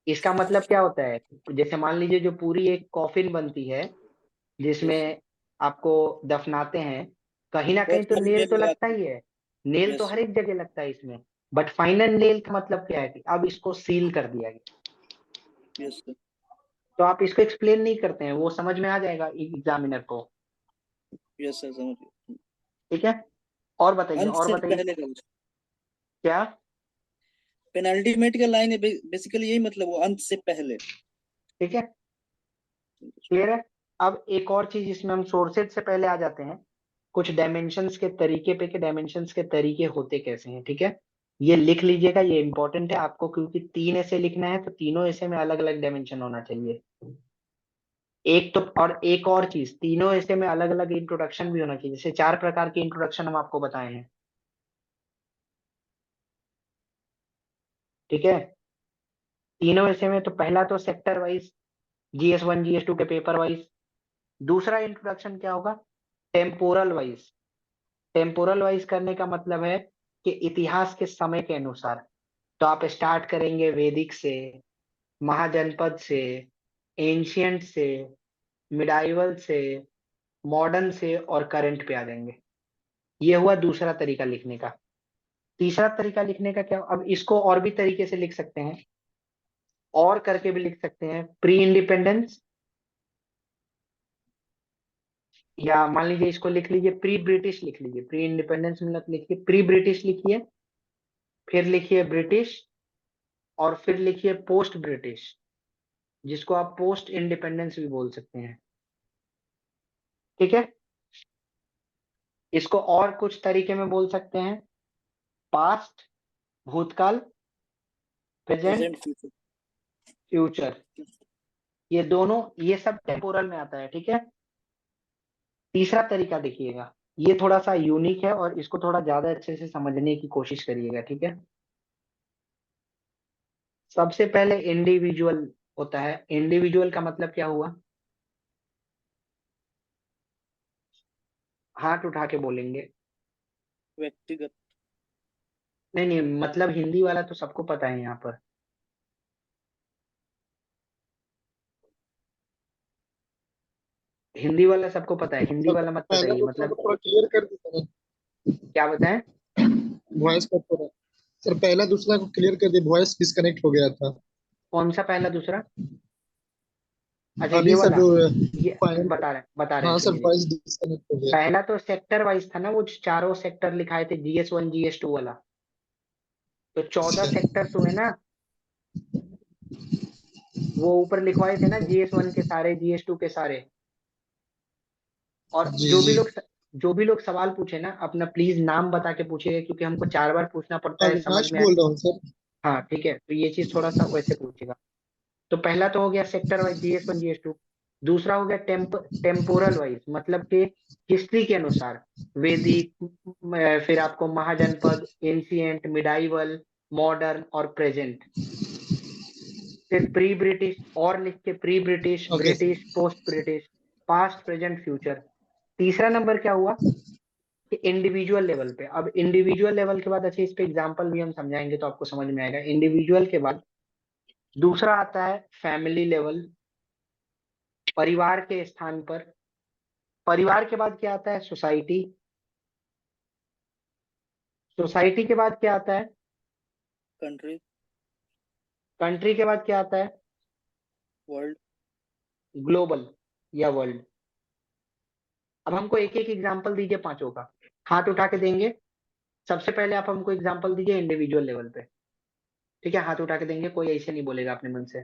इसका मतलब क्या होता है? जैसे मान लीजिए जो पूरी एक कॉफिन बनती है यस जिसमें आपको दफनाते हैं, कहीं ना कहीं बहुत तो सारे नेल नेम तो लगता लगाते हैं। ही है, नेल तो यस हर एक जगह लगता है इसमें। बट फाइनल नेल का मतलब क्या है कि अब इसको सील कर दिया गया। यस तो आप इसको एक्सप्लेन नहीं करते हैं, वो समझ में आ जाएगा एग्जामिनर को। यस सर समझ गए। ठीक है, और बताइए अंत और से बताइए। पहले का क्या? पेनल्टीमेट का लाइन है, बेसिकली यही मतलब वो अंत से पहले। ठीक है, क्लियर है। अब एक और चीज इसमें हम सोर्सेज से पहले आ जाते हैं, कुछ डायमेंशंस के तरीके पे, के डायमेंशंस के तरीके होते कैसे हैं। ठीक है, ये लिख लीजिएगा, ये इंपॉर्टेंट है आपको, क्योंकि 3 ऐसे लिखना है तो तीनों ऐसे में अलग अलग डायमेंशन होना चाहिए। एक तो और एक और चीज, तीनों ऐसे में अलग अलग इंट्रोडक्शन भी होना चाहिए। जैसे 4 प्रकार के इंट्रोडक्शन हम आपको बताए हैं। ठीक है, तीनों ऐसे में तो पहला तो सेक्टर वाइज, GS1 GS2 के पेपर वाइज। दूसरा इंट्रोडक्शन क्या होगा? Temporal wise. टेम्पोरल वाइज करने का मतलब है कि इतिहास के समय के अनुसार। तो आप स्टार्ट करेंगे वैदिक से, महाजनपद से, एंशियंट से, मिडाइवल से, मॉडर्न से और करंट पे आ जाएंगे। ये हुआ दूसरा तरीका लिखने का। तीसरा तरीका लिखने का क्या? अब इसको और भी तरीके से लिख सकते हैं, और करके भी लिख सकते हैं। प्री इंडिपेंडेंस, या मान लीजिए इसको लिख लीजिए प्री ब्रिटिश, लिख लीजिए प्री इंडिपेंडेंस मतलब लिखिए प्री ब्रिटिश लिखिए, फिर लिखिए ब्रिटिश, और फिर लिखिए पोस्ट ब्रिटिश, जिसको आप पोस्ट इंडिपेंडेंस भी बोल सकते हैं। ठीक है, इसको और कुछ तरीके में बोल सकते हैं, पास्ट, भूतकाल, प्रेजेंट, प्रेजेंट फ्यूचर। फ्यूचर। ये दोनों, ये सब टेम्पोरल में आता है, ठीक है। तीसरा तरीका देखिएगा, ये थोड़ा सा यूनिक है और इसको थोड़ा ज्यादा अच्छे से समझने की कोशिश करिएगा, ठीक है। सबसे पहले इंडिविजुअल होता है। इंडिविजुअल का मतलब क्या हुआ? हाथ उठा के बोलेंगे। व्यक्तिगत। नहीं नहीं, मतलब हिंदी वाला तो सबको पता है यहाँ पर। हिंदी वाला सबको पता है, हिंदी वाला मत पहला बताइए, दूसरा को मतलब थोड़ा क्लियर कर दीजिए क्या बताएं? वॉइस कट हो रहा है सर, पहला दूसरा को क्लियर कर दिए, वॉइस डिस्कनेक्ट हो गया था। कौन सा पहला दूसरा? अच्छा, ये अभी सर वाला। जो ये बता रहे हैं, हाँ सर, सुनिए। वॉइस डिस्कनेक्ट हो गया। पहला तो सेक्टर वाइज था ना, वो चारों सेक्टर लिखाए थे, GS1 GS2 वाला। तो 14 सेक्टर्स हुए ना, वो ऊपर लिखवाए थे ना, GS1 के सारे, GS2 के सारे। और जी जो जी। भी लोग सवाल पूछे ना, अपना प्लीज नाम बता के पूछिएगा, क्योंकि हमको 4 बार पूछना पड़ता है, समझ अविनाश में आए। बोल रहा हूँ सर। हाँ ठीक है, तो ये चीज थोड़ा सा वैसे पूछेगा। तो पहला तो हो गया सेक्टर वाइज, GS1 GS2। दूसरा हो गया टेम्पोरल वाइज, मतलब कि हिस्ट्री के अनुसार, वैदिक, फिर आपको महाजनपद, एंशिएंट, मिडाइवल, मॉडर्न और प्रेजेंट। फिर प्री ब्रिटिश, और लिख के pre British, okay sir. British, post British, past, present, future. तीसरा नंबर क्या हुआ कि इंडिविजुअल लेवल पे। अब इंडिविजुअल लेवल के बाद, अच्छा इस पे एग्जांपल भी हम समझाएंगे तो आपको समझ में आएगा। इंडिविजुअल के बाद दूसरा आता है फैमिली लेवल, परिवार के स्थान पर। परिवार के बाद क्या आता है? सोसाइटी। सोसाइटी के बाद क्या आता है? कंट्री। कंट्री के बाद क्या आता है? वर्ल्ड। ग्लोबल या वर्ल्ड। अब हमको एक एक एग्जांपल दीजिए पांचों का, हाथ उठा के देंगे। सबसे पहले आप हमको एग्जांपल दीजिए इंडिविजुअल लेवल पे, ठीक है। हाथ उठा के देंगे, कोई ऐसे नहीं बोलेगा अपने मन से।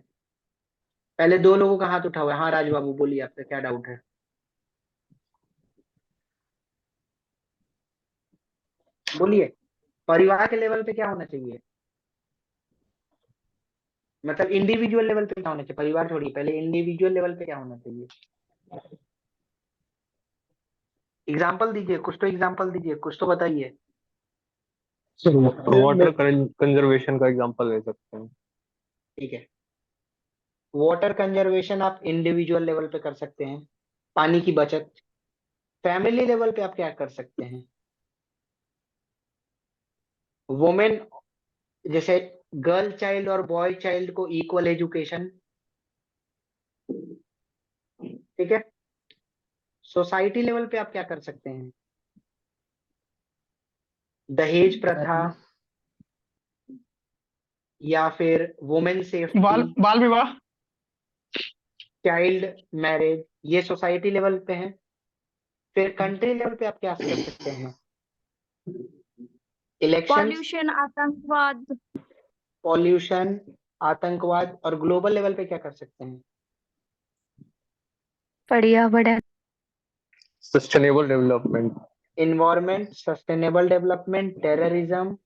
पहले 2 लोगों का हाथ उठा हुआ है। हाँ राज बाबू बोलिए, आपका क्या डाउट है? बोलिए। परिवार के लेवल पे क्या होना चाहिए? मतलब इंडिविजुअल लेवल पे क्या होना चाहिए? परिवार छोड़िए, पहले इंडिविजुअल लेवल पे क्या होना चाहिए? एग्जाम्पल दीजिए, कुछ तो एग्जाम्पल दीजिए, कुछ तो बताइए। सर वाटर कंजर्वेशन का एग्जांपल ले सकते हैं। ठीक है, वाटर कंजर्वेशन आप इंडिविजुअल लेवल पे कर सकते हैं, पानी की बचत। फैमिली लेवल पे आप क्या कर सकते हैं? वुमेन, जैसे गर्ल चाइल्ड और बॉय चाइल्ड को इक्वल एजुकेशन, ठीक है। सोसाइटी लेवल पे आप क्या कर सकते हैं? दहेज प्रथा, या फिर वुमेन सेफ्टी, बाल विवाह। चाइल्ड मैरिज, ये सोसाइटी लेवल पे है। फिर कंट्री लेवल पे आप क्या कर सकते हैं? इलेक्शन, पॉल्यूशन, आतंकवाद। पॉल्यूशन, आतंकवाद। और ग्लोबल लेवल पे क्या कर सकते हैं? पर्यावरण। Sustainable development. Environment, sustainable development, terrorism,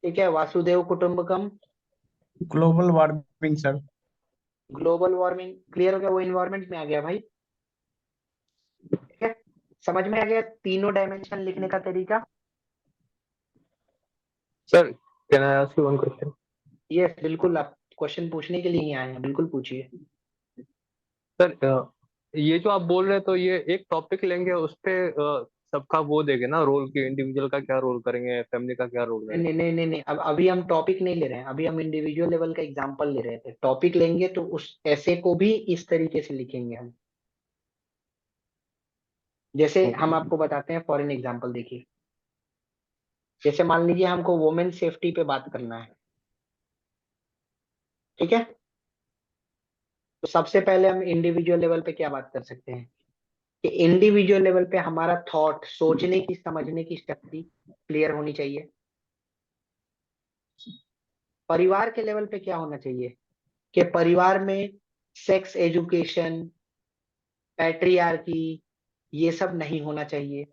ठीक है, वासुदेव कुटुंबकम। Global warming sir. Global warming clear हो गया, वो इन्वायरमेंट में आ गया भाई, ठीक है। समझ में आ गया तीनों डायमेंशन लिखने का तरीका? Sir can I ask you one question? Yes बिल्कुल, आप क्वेश्चन पूछने के लिए ही आए हैं, बिल्कुल पूछिए। सर ये जो आप बोल रहे हैं, तो ये एक टॉपिक लेंगे, उस पे सबका वो देंगे ना रोल, की इंडिविजुअल का क्या रोल करेंगे, फैमिली का क्या रोल नहीं रहेगा? नहीं नहीं नहीं नहीं, अब अभी हम टॉपिक नहीं ले रहे हैं, अभी हम इंडिविजुअल लेवल का एग्जांपल ले रहे थे। टॉपिक लेंगे तो उस ऐसे को भी इस तरीके से लिखेंगे हम। जैसे हम आपको बताते हैं फॉर एन एग्जांपल, देखिए। जैसे मान लीजिए हमको वुमेन सेफ्टी पे बात करना है, ठीक है। तो सबसे पहले हम इंडिविजुअल लेवल पे क्या बात कर सकते हैं कि इंडिविजुअल लेवल पे हमारा थॉट, सोचने की, समझने की शक्ति क्लियर होनी चाहिए। परिवार के लेवल पे क्या होना चाहिए कि परिवार में सेक्स एजुकेशन, पैट्रियार्की, ये सब नहीं होना चाहिए।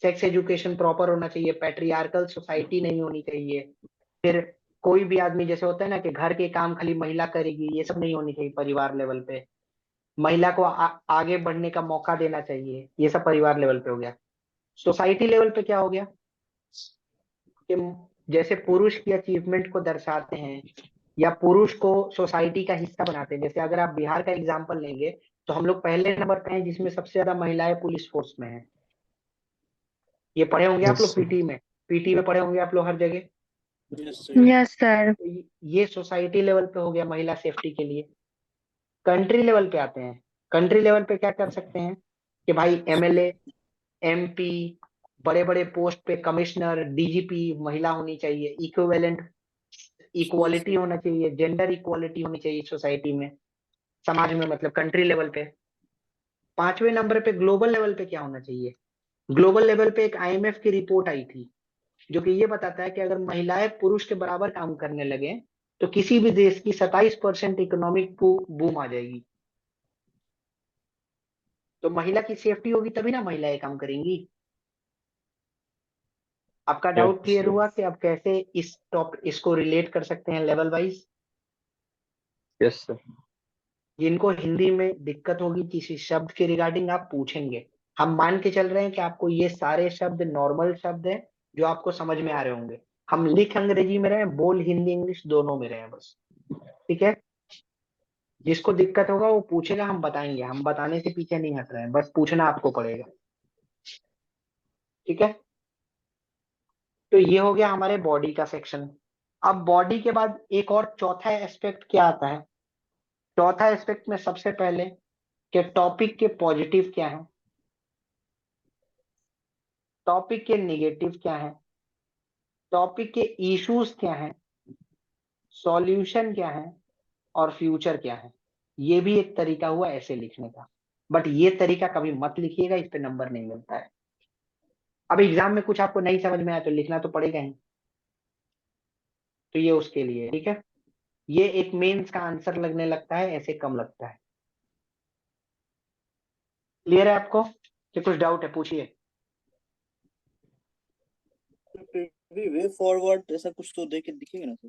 सेक्स एजुकेशन प्रॉपर होना चाहिए, पैट्रियार्कल सोसाइटी नहीं होनी चाहिए। फिर कोई भी आदमी, जैसे होता है ना कि घर के काम खाली महिला करेगी, ये सब नहीं होनी चाहिए परिवार लेवल पे। महिला को आगे बढ़ने का मौका देना चाहिए, ये सब परिवार लेवल पे हो गया। सोसाइटी लेवल पे क्या हो गया कि जैसे पुरुष की अचीवमेंट को दर्शाते हैं या पुरुष को सोसाइटी का हिस्सा बनाते हैं। जैसे अगर आप बिहार का एग्जांपल लेंगे तो हम लोग पहले नंबर पे हैं जिसमें सबसे ज्यादा महिलाएं पुलिस फोर्स में हैं। ये पढ़े होंगे आप लोग पीटी में पढ़े होंगे आप लोग हर जगह। Yes sir. तो ये सोसाइटी लेवल पे हो गया महिला सेफ्टी के लिए। कंट्री लेवल पे आते हैं। कंट्री लेवल पे क्या कर सकते हैं कि भाई एमएलए, एमपी, बड़े बड़े पोस्ट पे कमिश्नर, डीजीपी महिला होनी चाहिए। इक्विवेलेंट इक्वालिटी होना चाहिए, जेंडर इक्वालिटी होनी चाहिए सोसाइटी में, समाज में, मतलब कंट्री लेवल पे। 5वें नंबर पे ग्लोबल लेवल पे क्या होना चाहिए। ग्लोबल लेवल पे एक आईएमएफ की रिपोर्ट आई थी जो कि ये बताता है कि अगर महिलाएं पुरुष के बराबर काम करने लगे तो किसी भी देश की 27% इकोनॉमिक बूम आ जाएगी। तो महिला की सेफ्टी होगी तभी ना महिलाएं काम करेंगी। आपका डाउट क्लियर हुआ कि आप कैसे इसको रिलेट कर सकते हैं लेवल वाइज। Yes sir. जिनको हिंदी में दिक्कत होगी किसी शब्द के रिगार्डिंग आप पूछेंगे। हम मान के चल रहे हैं कि आपको ये सारे शब्द नॉर्मल शब्द हैं जो आपको समझ में आ रहे होंगे। हम लिख अंग्रेजी में रहे हैं, बोल हिंदी इंग्लिश दोनों में रहे हैं बस। ठीक है, जिसको दिक्कत होगा वो पूछेगा, हम बताएंगे। हम बताने से पीछे नहीं हट रहे हैं, बस पूछना आपको पड़ेगा। ठीक है, तो ये हो गया हमारे बॉडी का सेक्शन। अब बॉडी के बाद एक और चौथा एस्पेक्ट क्या आता है। चौथा एस्पेक्ट में सबसे पहले कि टॉपिक के पॉजिटिव क्या है, टॉपिक के नेगेटिव क्या है, टॉपिक के इश्यूज क्या है, सॉल्यूशन क्या है और फ्यूचर क्या है। ये भी एक तरीका हुआ ऐसे लिखने का, बट ये तरीका कभी मत लिखिएगा, इस पे नंबर नहीं मिलता है। अब एग्जाम में कुछ आपको नहीं समझ में आया तो लिखना तो पड़ेगा ही, तो ये उसके लिए। ठीक है, ये एक मेंस का आंसर लगने लगता है, ऐसे कम लगता है। क्लियर है आपको कि कुछ डाउट है? पूछिए। वे फॉरवर्ड ऐसा कुछ तो देखे दिखेगा ना सर?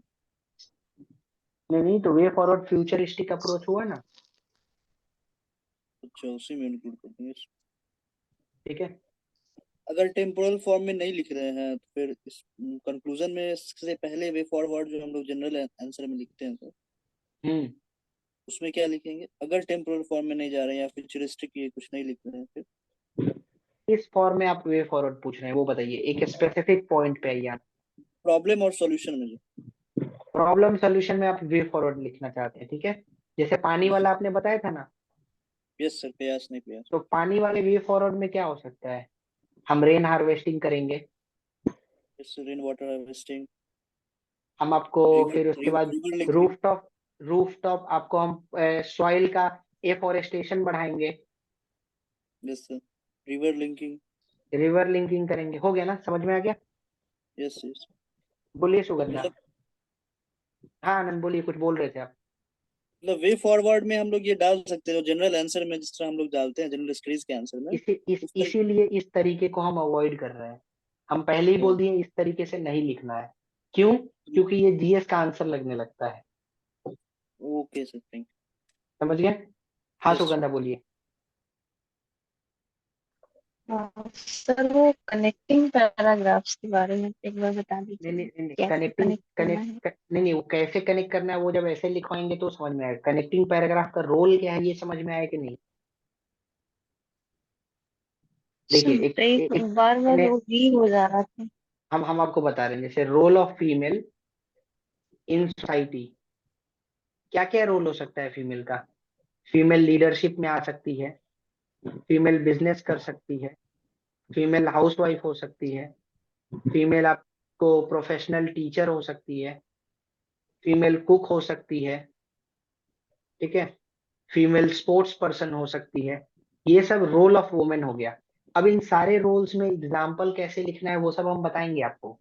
नहीं, तो वे फॉरवर्ड फ्यूचरिस्टिक अप्रोच हुआ ना। अच्छा, उसी में इंक्लूड कर देंगे। ठीक है, अगर टेम्पोरल फॉर्म में नहीं लिख रहे हैं तो फिर इस कंक्लूजन में से पहले वे फॉरवर्ड जो हम लोग जनरल आंसर में लिखते हैं सर, उसमें क्या लिखेंगे? अगर टेम्पोरल फॉर्म में नहीं जा रहे हैं या फ्यूचरिस्टिक ये कुछ नहीं लिख रहे हैं फिर इस फॉर्म में आप वे फॉरवर्ड पूछ रहे हैं, वो बताइए। एक स्पेसिफिक पॉइंट पे आइए। प्रॉब्लम और सॉल्यूशन में जो प्रॉब्लम सॉल्यूशन में आप वे फॉरवर्ड लिखना चाहते हैं। ठीक है, जैसे पानी वाला आपने बताया था ना। यस सर, प्रयास नहीं प्रयास। तो पानी वाले वे फॉरवर्ड में क्या हो सकता है, हम रेन हार्वेस्टिंग करेंगे। Yes, rain water harvesting. हम आपको फिर उसके बाद रूफटॉप आपको हम सॉइल का एफोरेस्टेशन बढ़ाएंगे। यस सर, रिवर लिंकिंग करेंगे। हो गया ना, समझ में आ गया? Yes yes. बोलिए सुगंधा। हाँ आनंद बोलिए, कुछ बोल रहे थे आप। मतलब वे फॉरवर्ड में हम लोग ये डाल सकते हैं जो जनरल आंसर में जिस तरह हम लोग डालते हैं जनरल स्टडीज के आंसर में। इसीलिए इस तरीके को हम अवॉइड कर रहे हैं। हम पहले ही बोल दिए इस तरीके से नहीं लिखना है। क्यों? क्योंकि ये जीएस का आंसर लगने लगता है। Okay sir, thank you. समझ गए? हाँ सुगंधा बोलिए। सर वो कनेक्टिंग पैराग्राफ्स के बारे में एक बार बता दीजिए। नहीं, वो कैसे कनेक्ट करना है वो जब ऐसे लिखवाएंगे तो समझ में आएगा। कनेक्टिंग पैराग्राफ का रोल क्या है ये समझ में आया कि नहीं? देखिए एक बार वो भी हो जा रहा था। हम आपको बता रहे हैं, जैसे role of female in society. क्या क्या रोल हो सकता है फीमेल का? फीमेल लीडरशिप में आ सकती है, फीमेल बिजनेस कर सकती है, फीमेल हाउसवाइफ हो सकती है, फीमेल आपको प्रोफेशनल टीचर हो सकती है, फीमेल कुक हो सकती है। ठीक है, फीमेल स्पोर्ट्स पर्सन हो सकती है। ये सब रोल ऑफ वुमेन हो गया। अब इन सारे रोल्स में एग्जाम्पल कैसे लिखना है वो सब हम बताएंगे आपको।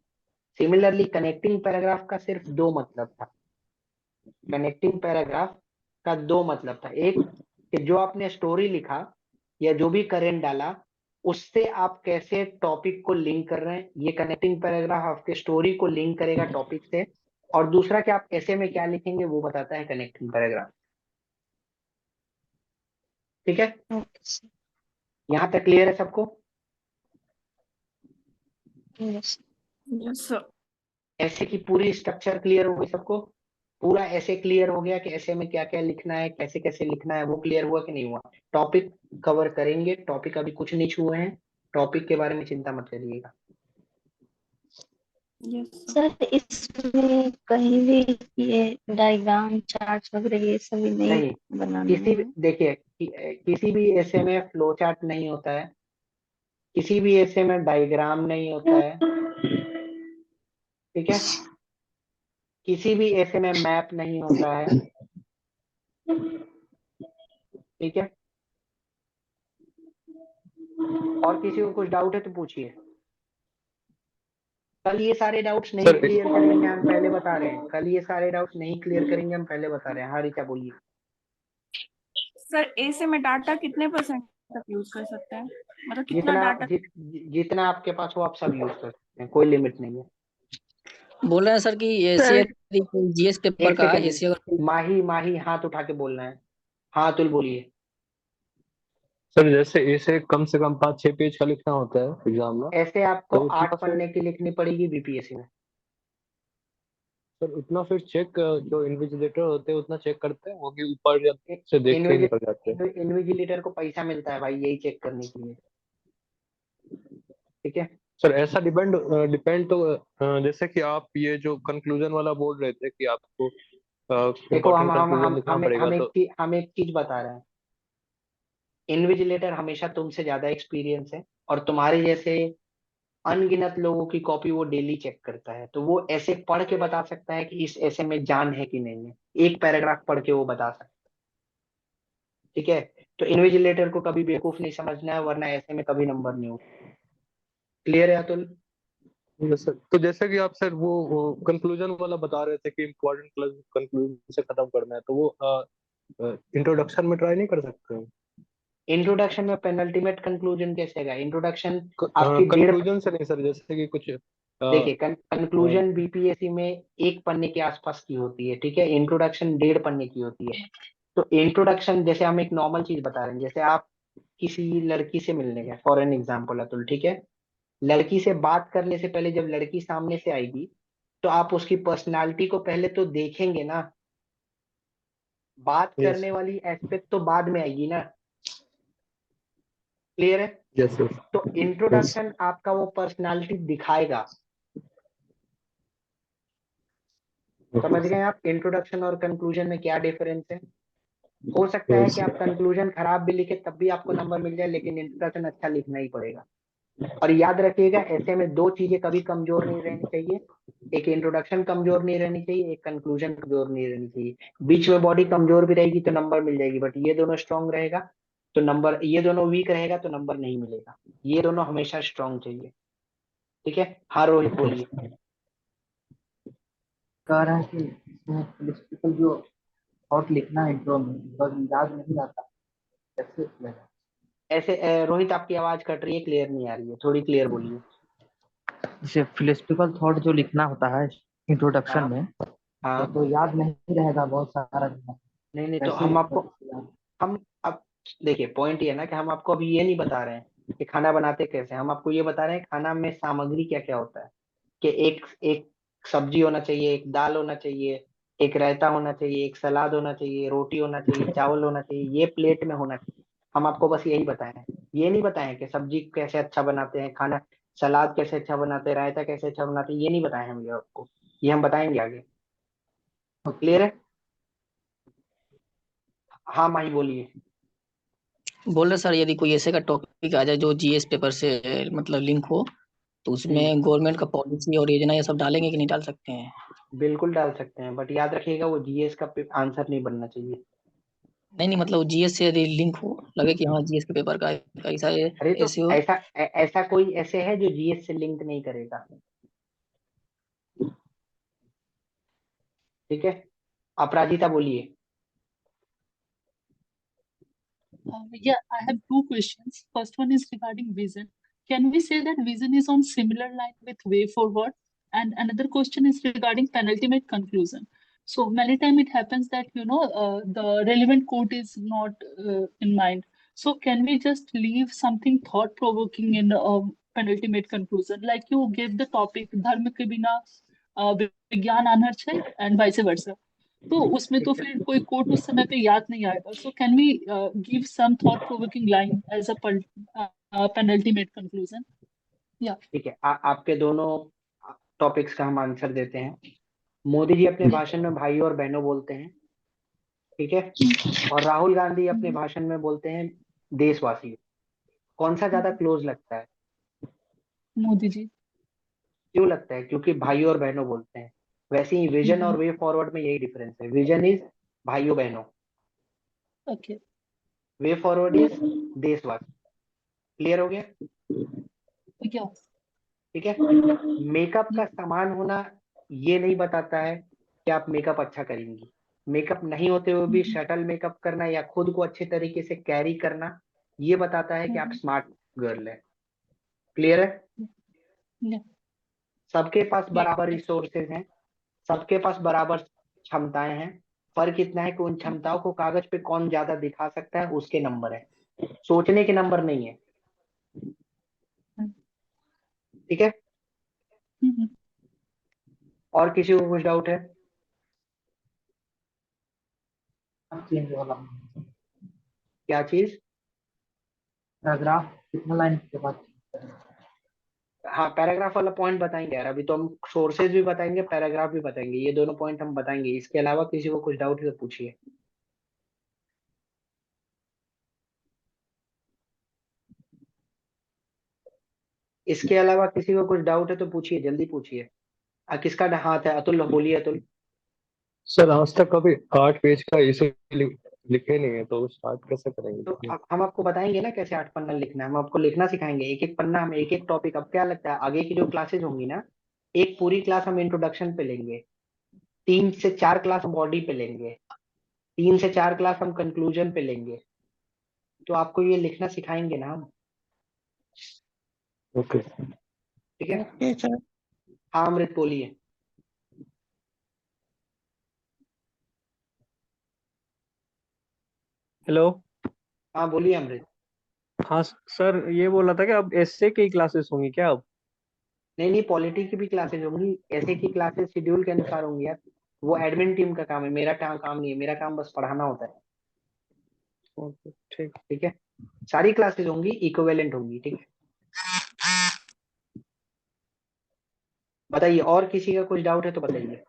सिमिलरली कनेक्टिंग पैराग्राफ का सिर्फ दो मतलब था। कनेक्टिंग पैराग्राफ का दो मतलब था। एक कि जो आपने स्टोरी लिखा या जो भी करेंट डाला उससे आप कैसे टॉपिक को लिंक कर रहे हैं। ये कनेक्टिंग पैराग्राफ आपके स्टोरी को लिंक करेगा टॉपिक से। और दूसरा कि आप ऐसे में क्या लिखेंगे वो बताता है कनेक्टिंग पैराग्राफ। ठीक है, यहाँ तक क्लियर है सबको? Yes sir. ऐसे की पूरी स्ट्रक्चर क्लियर हो गई सबको? पूरा ऐसे क्लियर हो गया कि ऐसे में क्या क्या लिखना है, कैसे कैसे लिखना है, वो क्लियर हुआ कि नहीं हुआ? टॉपिक कवर करेंगे, टॉपिक अभी कुछ नहीं छुए हैं, टॉपिक के बारे में चिंता मत करिएगा। सर, इसमें कहीं भी ये डायग्राम चार्ट वगैरह ये सभी नहीं नहीं, बनाने किसी भी हैं। देखिए किसी भी ऐसे में फ्लो चार्ट नहीं होता है, किसी भी ऐसे में डायग्राम नहीं होता है, ठीक है, किसी भी ऐसे में मैप नहीं होता है, ठीक है। और किसी को कुछ डाउट है तो पूछिए। कल ये सारे डाउट्स नहीं सर क्लियर करेंगे, हम पहले बता रहे हैं, कल ये सारे डाउट्स नहीं क्लियर करेंगे, हम पहले बता रहे हैं। हाँ ऋचा बोलिए। सर ऐसे में डाटा कितने परसेंट तक यूज कर सकते हैं, मतलब कितना जितना डाटा? जितना आपके पास हो आप सब यूज कर सकते हैं, कोई लिमिट नहीं है। बोल रहे हैं सर कि ऐसे सर यदि कोई जीएस पेपर एक का ऐसे सेकंड, अगर माही हाथ उठा के बोलना है। हाँ अतुल बोलिए। सर जैसे ऐसे कम से कम 5-6 पेज का लिखना होता है एग्जाम में, ऐसे आपको तो उतना 8 फिर पन्ने की लिखनी पड़ेगी बीपीएससी में। सर उतना फिर चेक जो इन्विजिलेटर होते हैं उतना चेक करते हैं वो कि ऊपर या से देख के ही निकल जाते हैं। इन्विजिलेटर को पैसा मिलता है भाई यही चेक करने के लिए, ठीक है। सर ऐसा डिपेंड डिपेंड तो जैसे कि आप ये जो कंक्लूजन वाला बोल रहे थे कि आपको देखो इम्पोर्टेंट कंक्लूजन लिखना पड़ेगा, तो हम एक चीज बता रहे हैं, इन्विजिलेटर हमेशा तुमसे ज्यादा एक्सपीरियंस है और तुम्हारे जैसे अनगिनत लोगों की कॉपी वो डेली चेक करता है, तो वो ऐसे पढ़ के बता सकता है कि इस ऐसे में जान है कि नहीं है, एक पैराग्राफ पढ़ के वो बता सकता है, ठीक है। तो इन्विजिलेटर को कभी बेवकूफ नहीं समझना है, वरना ऐसे में कभी नंबर नहीं हो। क्लियर है अतुल? सर तो जैसे कि आप सर वो कंक्लूजन वाला बता रहे थे कि इम्पोर्टेंट कंक्लूजन से खत्म करना है, तो वो इंट्रोडक्शन में ट्राई नहीं कर सकते हैं? इंट्रोडक्शन में पेनल्टीमेट कंक्लूजन कैसे आएगा? इंट्रोडक्शन आपकी डेढ़, कंक्लूजन से नहीं सर, जैसे कि कुछ देखिए कंक्लूजन बीपीएससी में 1 पन्ने के आसपास की होती है, ठीक है। इंट्रोडक्शन 1.5 पन्ने की होती है। तो इंट्रोडक्शन जैसे हम एक नॉर्मल चीज बता रहे हैं, जैसे आप किसी लड़की से मिलने गए फॉर एन एग्जाम्पल अतुल, ठीक है। लड़की से बात करने से पहले जब लड़की सामने से आएगी तो आप उसकी पर्सनालिटी को पहले तो देखेंगे ना, बात यस करने वाली एस्पेक्ट तो बाद में आएगी ना। क्लियर है? यस यस तो इंट्रोडक्शन आपका वो पर्सनालिटी दिखाएगा। समझ गए आप इंट्रोडक्शन और कंक्लूजन में क्या डिफरेंस है? हो सकता है कि आप कंक्लूजन खराब भी लिखे तब भी आपको नंबर मिल जाए, लेकिन इंट्रोडक्शन अच्छा लिखना ही पड़ेगा। और याद रखिएगा ऐसे में 2 चीजें कभी कमजोर नहीं रहनी चाहिए, एक इंट्रोडक्शन कमजोर नहीं रहनी चाहिए, एक कंक्लूजन कमजोर नहीं रहनी चाहिए। बीच में बॉडी कमजोर भी रहेगी तो नंबर मिल जाएगी, बट ये दोनों स्ट्रांग रहेगा तो नंबर, ये दोनों वीक रहेगा तो नंबर नहीं मिलेगा। ये दोनों हमेशा स्ट्रांग चाहिए, ठीक है। हाँ रोहित बोलिए। कह रहा है कि इसमें फिलोसफिकल जो थॉट लिखना है इंट्रो में, तो याद नहीं आता कैसे किया जाए? ऐसे रोहित आपकी आवाज कट रही है, क्लियर नहीं आ रही है, थोड़ी क्लियर बोलिए। जैसे फिलोसफिकल थॉट जो लिखना होता है इंट्रोडक्शन हाँ में, हाँ, तो याद नहीं रहेगा बहुत सारा दिन। नहीं तो कैसे हम आपको, याद? हम अब देखिए पॉइंट ये है ना कि हम आपको अभी ये नहीं बता रहे हैं कि खाना बनाते कैसे, हम आपको ये बता रहे हैं खाना में सामग्री क्या क्या होता है, कि एक एक सब्जी होना चाहिए, एक दाल होना चाहिए, एक रायता होना चाहिए, एक सलाद होना चाहिए, रोटी होना चाहिए, चावल होना चाहिए, ये प्लेट में होना चाहिए। हम आपको बस यही बताए हैं, ये नहीं बताए कि सब्जी कैसे अच्छा बनाते हैं, खाना सलाद कैसे अच्छा बनाते हैं, रायता कैसे अच्छा बनाते हैं, ये नहीं बताए हम ये आपको, ये हम बताएंगे आगे। क्लियर है? हाँ माही बोलिए। बोल रहे सर यदि कोई ऐसे का टॉपिक आ जाए जो जीएस पेपर से मतलब लिंक हो, तो उसमें गवर्नमेंट का पॉलिसी और योजना ये सब डालेंगे कि नहीं डाल सकते हैं? बिल्कुल डाल सकते हैं, बट याद रखिएगा वो जीएस का आंसर नहीं बनना चाहिए। नहीं मतलब जीएस से यदि लिंक हो, लगे कि हाँ जीएस के पेपर का ऐसा अरे तो ऐसे हो। ऐसा कोई ऐसे है जो जीएस से लिंक नहीं करेगा, ठीक है। अपराजिता बोलिए। Yeah, I have two questions. First one is regarding vision. Can we say that vision is on similar line with way forward? And another question is regarding penultimate conclusion. So many times it happens that the relevant quote is not in mind. So can we just leave something thought provoking in penultimate conclusion, like you gave the topic धर्म के बिना विज्ञान अनर्थ है and vice versa. तो उसमें तो फिर कोई कोट उस समय पे याद नहीं आएगा. So can we give some thought provoking line as a penultimate conclusion? Yeah. ठीक है, आपके दोनों टॉपिक्स का हम आंसर देते हैं. मोदी जी अपने भाषण में भाइयों और बहनों बोलते हैं, ठीक है, और राहुल गांधी अपने भाषण में बोलते हैं देशवासियों. कौन सा ज्यादा क्लोज लगता है? मोदी जी. क्यों लगता है? क्योंकि भाइयों और बहनों बोलते हैं. वैसे ही विजन और वे फॉरवर्ड में यही डिफरेंस है. विजन इज भाइयों बहनों, ओके. वे फॉरवर्ड इज देशवासी. क्लियर हो गया? ठीक है. मेकअप का सामान होना ये नहीं बताता है कि आप मेकअप अच्छा करेंगी. मेकअप नहीं होते हुए भी शटल मेकअप करना या खुद को अच्छे तरीके से कैरी करना ये बताता है कि आप स्मार्ट गर्ल है. क्लियर है? सबके पास बराबर रिसोर्सेज हैं, सबके पास बराबर क्षमताएं हैं. फर्क इतना है कि उन क्षमताओं को कागज पे कौन ज्यादा दिखा सकता है उसके नंबर है, सोचने के नंबर नहीं है. ठीक है. और किसी को कुछ डाउट है? चेंज वाला क्या चीज? पैराग्राफ कितना लाइन के बाद? हाँ, पैराग्राफ वाला पॉइंट बताएंगे यार. अभी तो हम सोर्सेज भी बताएंगे, पैराग्राफ भी बताएंगे. ये दोनों पॉइंट हम बताएंगे. इसके अलावा किसी को कुछ डाउट है तो पूछिए. इसके अलावा किसी को कुछ डाउट है तो पूछिए, जल्दी पूछिए. किसका हाथ है? अतुल, बोलिए अतुल. सर आज तक कभी 8 पेज का इशू लिखे नहीं है, तो स्टार्ट कैसे करेंगे? तो हम आपको बताएंगे ना कैसे 8 पन्ना लिखना है. हम आपको लिखना सिखाएंगे, एक एक पन्ना, हम एक एक टॉपिक. अब क्या लगता है आगे की जो क्लासेज होंगी ना, एक पूरी क्लास हम इंट्रोडक्शन पे लेंगे, 3 से 4 क्लास बॉडी पे लेंगे, 3 से 4 क्लास हम कंक्लूजन पे लेंगे. तो आपको ये लिखना सिखाएंगे ना हम. ओके. ठीक है. हाँ अमृत बोलिए. हेलो. हाँ बोलिए अमृत. हाँ सर, ये बोला था कि अब एसए की क्लासेस होंगी क्या अब? नहीं, पॉलिटी की भी क्लासेज होंगी. ऐसे की क्लासेस शेड्यूल के अनुसार होंगी यार. वो एडमिन टीम का काम है, मेरा काम नहीं है. मेरा काम बस पढ़ाना होता है. ओके, ठीक. ठीक है. सारी क्लासेज होंगी, इक्विवेलेंट होंगी. ठीक है. बताइए, और किसी का कुछ डाउट है तो बताइए.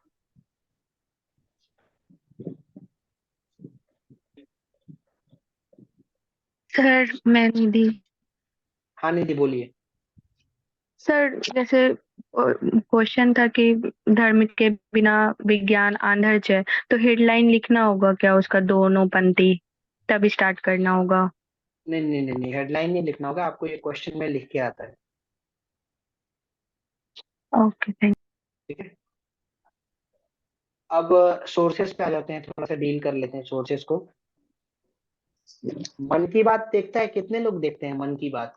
सर मैं निधि. हाँ निधि बोलिए. सर जैसे क्वेश्चन था कि धर्म के बिना विज्ञान आंधर्य है, तो हेडलाइन लिखना होगा क्या उसका, दोनों पंक्ति तब स्टार्ट करना होगा? नहीं, हेडलाइन नहीं लिखना होगा. आपको ये क्वेश्चन में लिख के आता है. Okay thank. ठीक है. अब सोर्सेस पे आ जाते हैं, थोड़ा सा डील कर लेते हैं सोर्सेस को. मन की बात देखता है, कितने लोग देखते हैं मन की बात?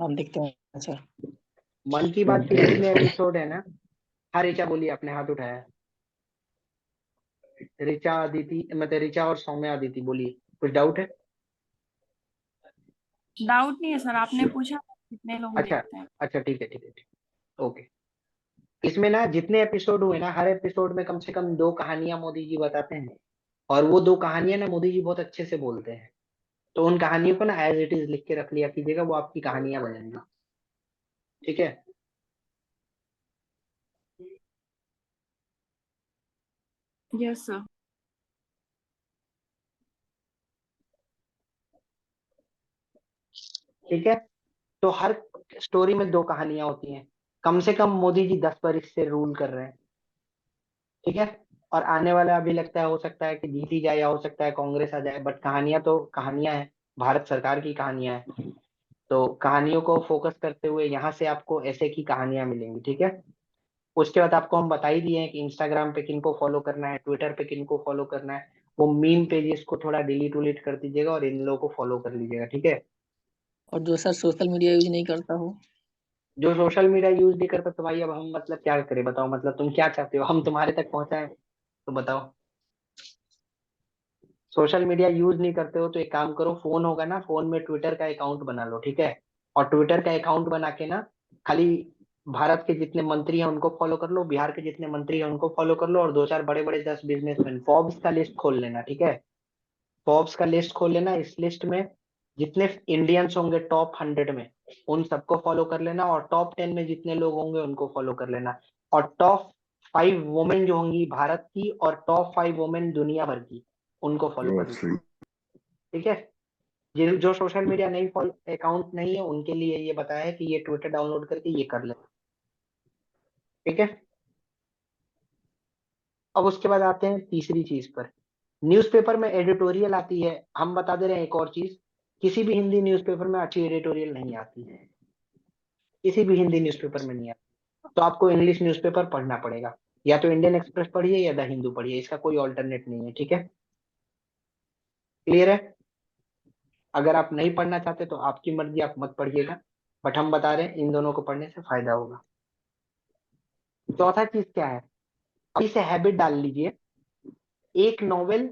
हम देखते हैं सर. मन की बात के जितने एपिसोड है ना. हाँ रिचा बोलिए, आपने हाथ उठाया. रिचा, आदिति, मतलब रिचा और सौम्या, आदिति बोलिए. कुछ डाउट है? डाउट नहीं है सर, आपने पूछा कितने लोग अच्छा देखते हैं. अच्छा, ठीक है. ओके. इसमें ना जितने एपिसोड हुए ना, हर एपिसोड में कम से कम 2 कहानियां मोदी जी बताते हैं. और वो 2 कहानियां ना मोदी जी बहुत अच्छे से बोलते हैं. तो उन कहानियों को ना एज इट इज लिख के रख लिया कीजिएगा, वो आपकी कहानियां बनेंगी. ठीक है. Yes sir. ठीक है. तो हर स्टोरी में 2 कहानियां होती हैं. कम से कम मोदी जी 10 वर्ष से रूल कर रहे हैं. ठीक है. और आने वाला अभी लगता है, हो सकता है कि जीत ही जाए या हो सकता है कांग्रेस आ जाए, बट कहानियां तो कहानियां हैं. भारत सरकार की कहानियां हैं. तो कहानियों को फोकस करते हुए यहाँ से आपको ऐसे की कहानियां मिलेंगी. ठीक है. उसके बाद आपको हम बता ही दिए हैं कि इंस्टाग्राम पे किनको फॉलो करना है, ट्विटर पे किनको फॉलो करना है. वो मीम पेजेस को थोड़ा डिलीट उलीट कर दीजिएगा और इन लोगों को फॉलो कर लीजिएगा. ठीक है. और जो सर सोशल मीडिया यूज नहीं करता हो? जो सोशल मीडिया यूज नहीं करता तो भाई अब हम मतलब क्या करें बताओ, मतलब तुम क्या चाहते हो हम तुम्हारे तक पहुंचाएं, तो बताओ। सोशल मीडिया यूज नहीं करते हो तो एक काम करो, फोन होगा ना, फोन में ट्विटर का अकाउंट बना लो, ठीक है। और ट्विटर का अकाउंट बना के ना, खाली भारत के जितने मंत्री हैं उनको फॉलो कर लो, बिहार के जितने मंत्री हैं उनको फॉलो कर लो, और दो चार बड़े बड़े 10 बिजनेसमैन, फॉर्ब्स का लिस्ट खोल लेना, ठीक है। फॉर्ब्स का लिस्ट खोल लेना, इस लिस्ट में जितने इंडियंस होंगे टॉप 100 में, उन सबको फॉलो कर लेना, और टॉप 10 में जितने लोग होंगे उनको फॉलो कर लेना, और टॉप 5 वुमेन जो होंगी भारत की, और टॉप 5 वुमेन दुनिया भर की, उनको फॉलो कर लेना, ठीक है। जो सोशल मीडिया नहीं अकाउंट नहीं है उनके लिए ये बताया है कि ये ट्विटर डाउनलोड करके ये कर ले, ठीक है। अब उसके बाद आते हैं तीसरी चीज पर। न्यूज़पेपर में एडिटोरियल आती है, हम बता दे रहे हैं एक और चीज, किसी भी हिंदी न्यूज़पेपर में अच्छी एडिटोरियल नहीं आती है, किसी भी हिंदी न्यूज़पेपर में नहीं आती, तो आपको इंग्लिश न्यूज़पेपर पढ़ना पड़ेगा, या तो इंडियन एक्सप्रेस पढ़िए या द हिंदू पढ़िए, इसका कोई ऑल्टरनेट नहीं है, ठीक है। क्लियर है? अगर आप नहीं पढ़ना चाहते तो आपकी मर्जी, आप मत पढ़िएगा, बट हम बता रहे हैं इन दोनों को पढ़ने से फायदा होगा। चौथा चीज क्या है, इसे हैबिट डाल लीजिए, एक नॉवेल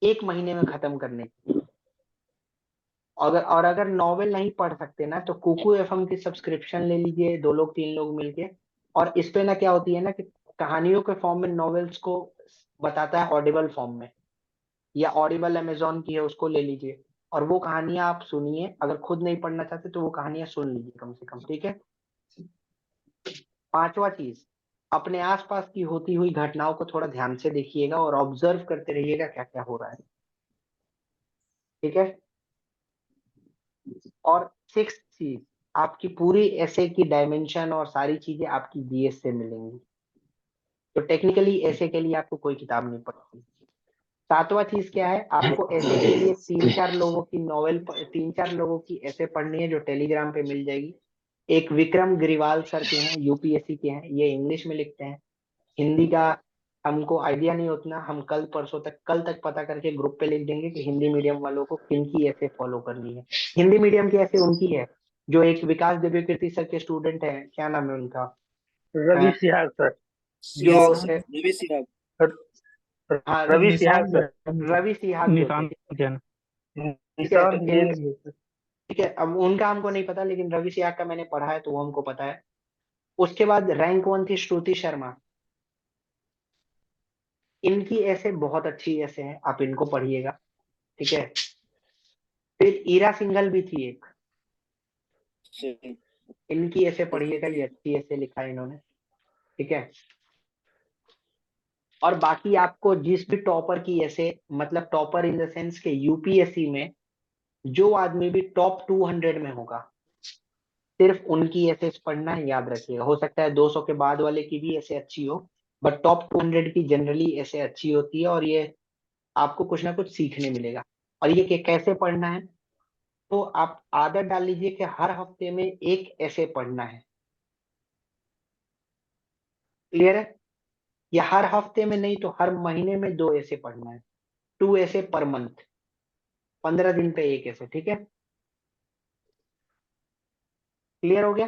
1 महीने में खत्म करने की। और अगर नॉवेल नहीं पढ़ सकते ना, तो कुकू एफएम की सब्सक्रिप्शन ले लीजिए, 2 लोग 3 लोग मिलके, और इस पे ना क्या होती है ना कि कहानियों के फॉर्म में नॉवेल्स को बताता है ऑडिबल फॉर्म में, या ऑडिबल अमेजोन की है उसको ले लीजिए, और वो कहानियां आप सुनिए, अगर खुद नहीं पढ़ना चाहते तो वो कहानियां सुन लीजिए कम से कम, ठीक है। पांचवा चीज, अपने आसपास की होती हुई घटनाओं को थोड़ा ध्यान से देखिएगा और ऑब्जर्व करते रहिएगा क्या क्या हो रहा है, ठीक है। और सिक्स चीज, आपकी पूरी ऐसे की डायमेंशन और सारी चीजें आपकी जीएस से मिलेंगी, तो टेक्निकली ऐसे के लिए आपको कोई किताब नहीं पढ़ती। सातवां चीज क्या है, आपको ऐसे के लिए 3-4 लोगों की ऐसे पढ़नी है जो टेलीग्राम पे मिल जाएगी। एक विक्रम ग्रिवाल सर के हैं, यूपीएससी के हैं, ये इंग्लिश में लिखते हैं, हिंदी का हमको आइडिया नहीं उतना, हम कल तक पता करके ग्रुप पे लिख देंगे कि हिंदी मीडियम वालों को किन की ऐसे फॉलो करनी है। हिंदी मीडियम की ऐसे उनकी है जो एक विकास दिव्य कीर्ति सर के स्टूडेंट है, क्या नाम है उनका, रवि सिहाग सर। जो रवि सिहाग। हाँ रवि सिहाग निशान सर। रवि सिहाग जो थे, निशान जैन। ठीक है। तो निशांत जैन भी है सर। ठीक है, अब उनका हमको नहीं पता, लेकिन रवि सिहाग का मैंने पढ़ा है तो वो हमको पता है। उसके बाद रैंक 1 थी श्रुति शर्मा, इनकी ऐसे बहुत अच्छी ऐसे है, आप इनको पढ़िएगा, ठीक है। फिर ईरा सिंघल भी थी एक, इनकी ऐसे पढ़िएगा, ये अच्छी ऐसे लिखा है इन्होंने, ठीक है। और बाकी आपको जिस भी टॉपर की ऐसे, मतलब टॉपर इन द सेंस के यूपीएससी में जो आदमी भी टॉप 200 में होगा, सिर्फ उनकी ऐसे पढ़ना है, याद रखिएगा। हो सकता है 200 के बाद वाले की भी ऐसे अच्छी हो, बट टॉप 200 की जनरली ऐसे अच्छी होती है, और ये आपको कुछ ना कुछ सीखने मिलेगा। और ये कैसे पढ़ना है, तो आप आदत डाल लीजिए कि हर हफ्ते में एक ऐसे पढ़ना है, क्लियर है। या हर हफ्ते में नहीं तो हर महीने में 2 ऐसे पढ़ना है, 2 ऐसे पर मंथ, 15 दिन पे एक ऐसे, ठीक है। क्लियर हो गया?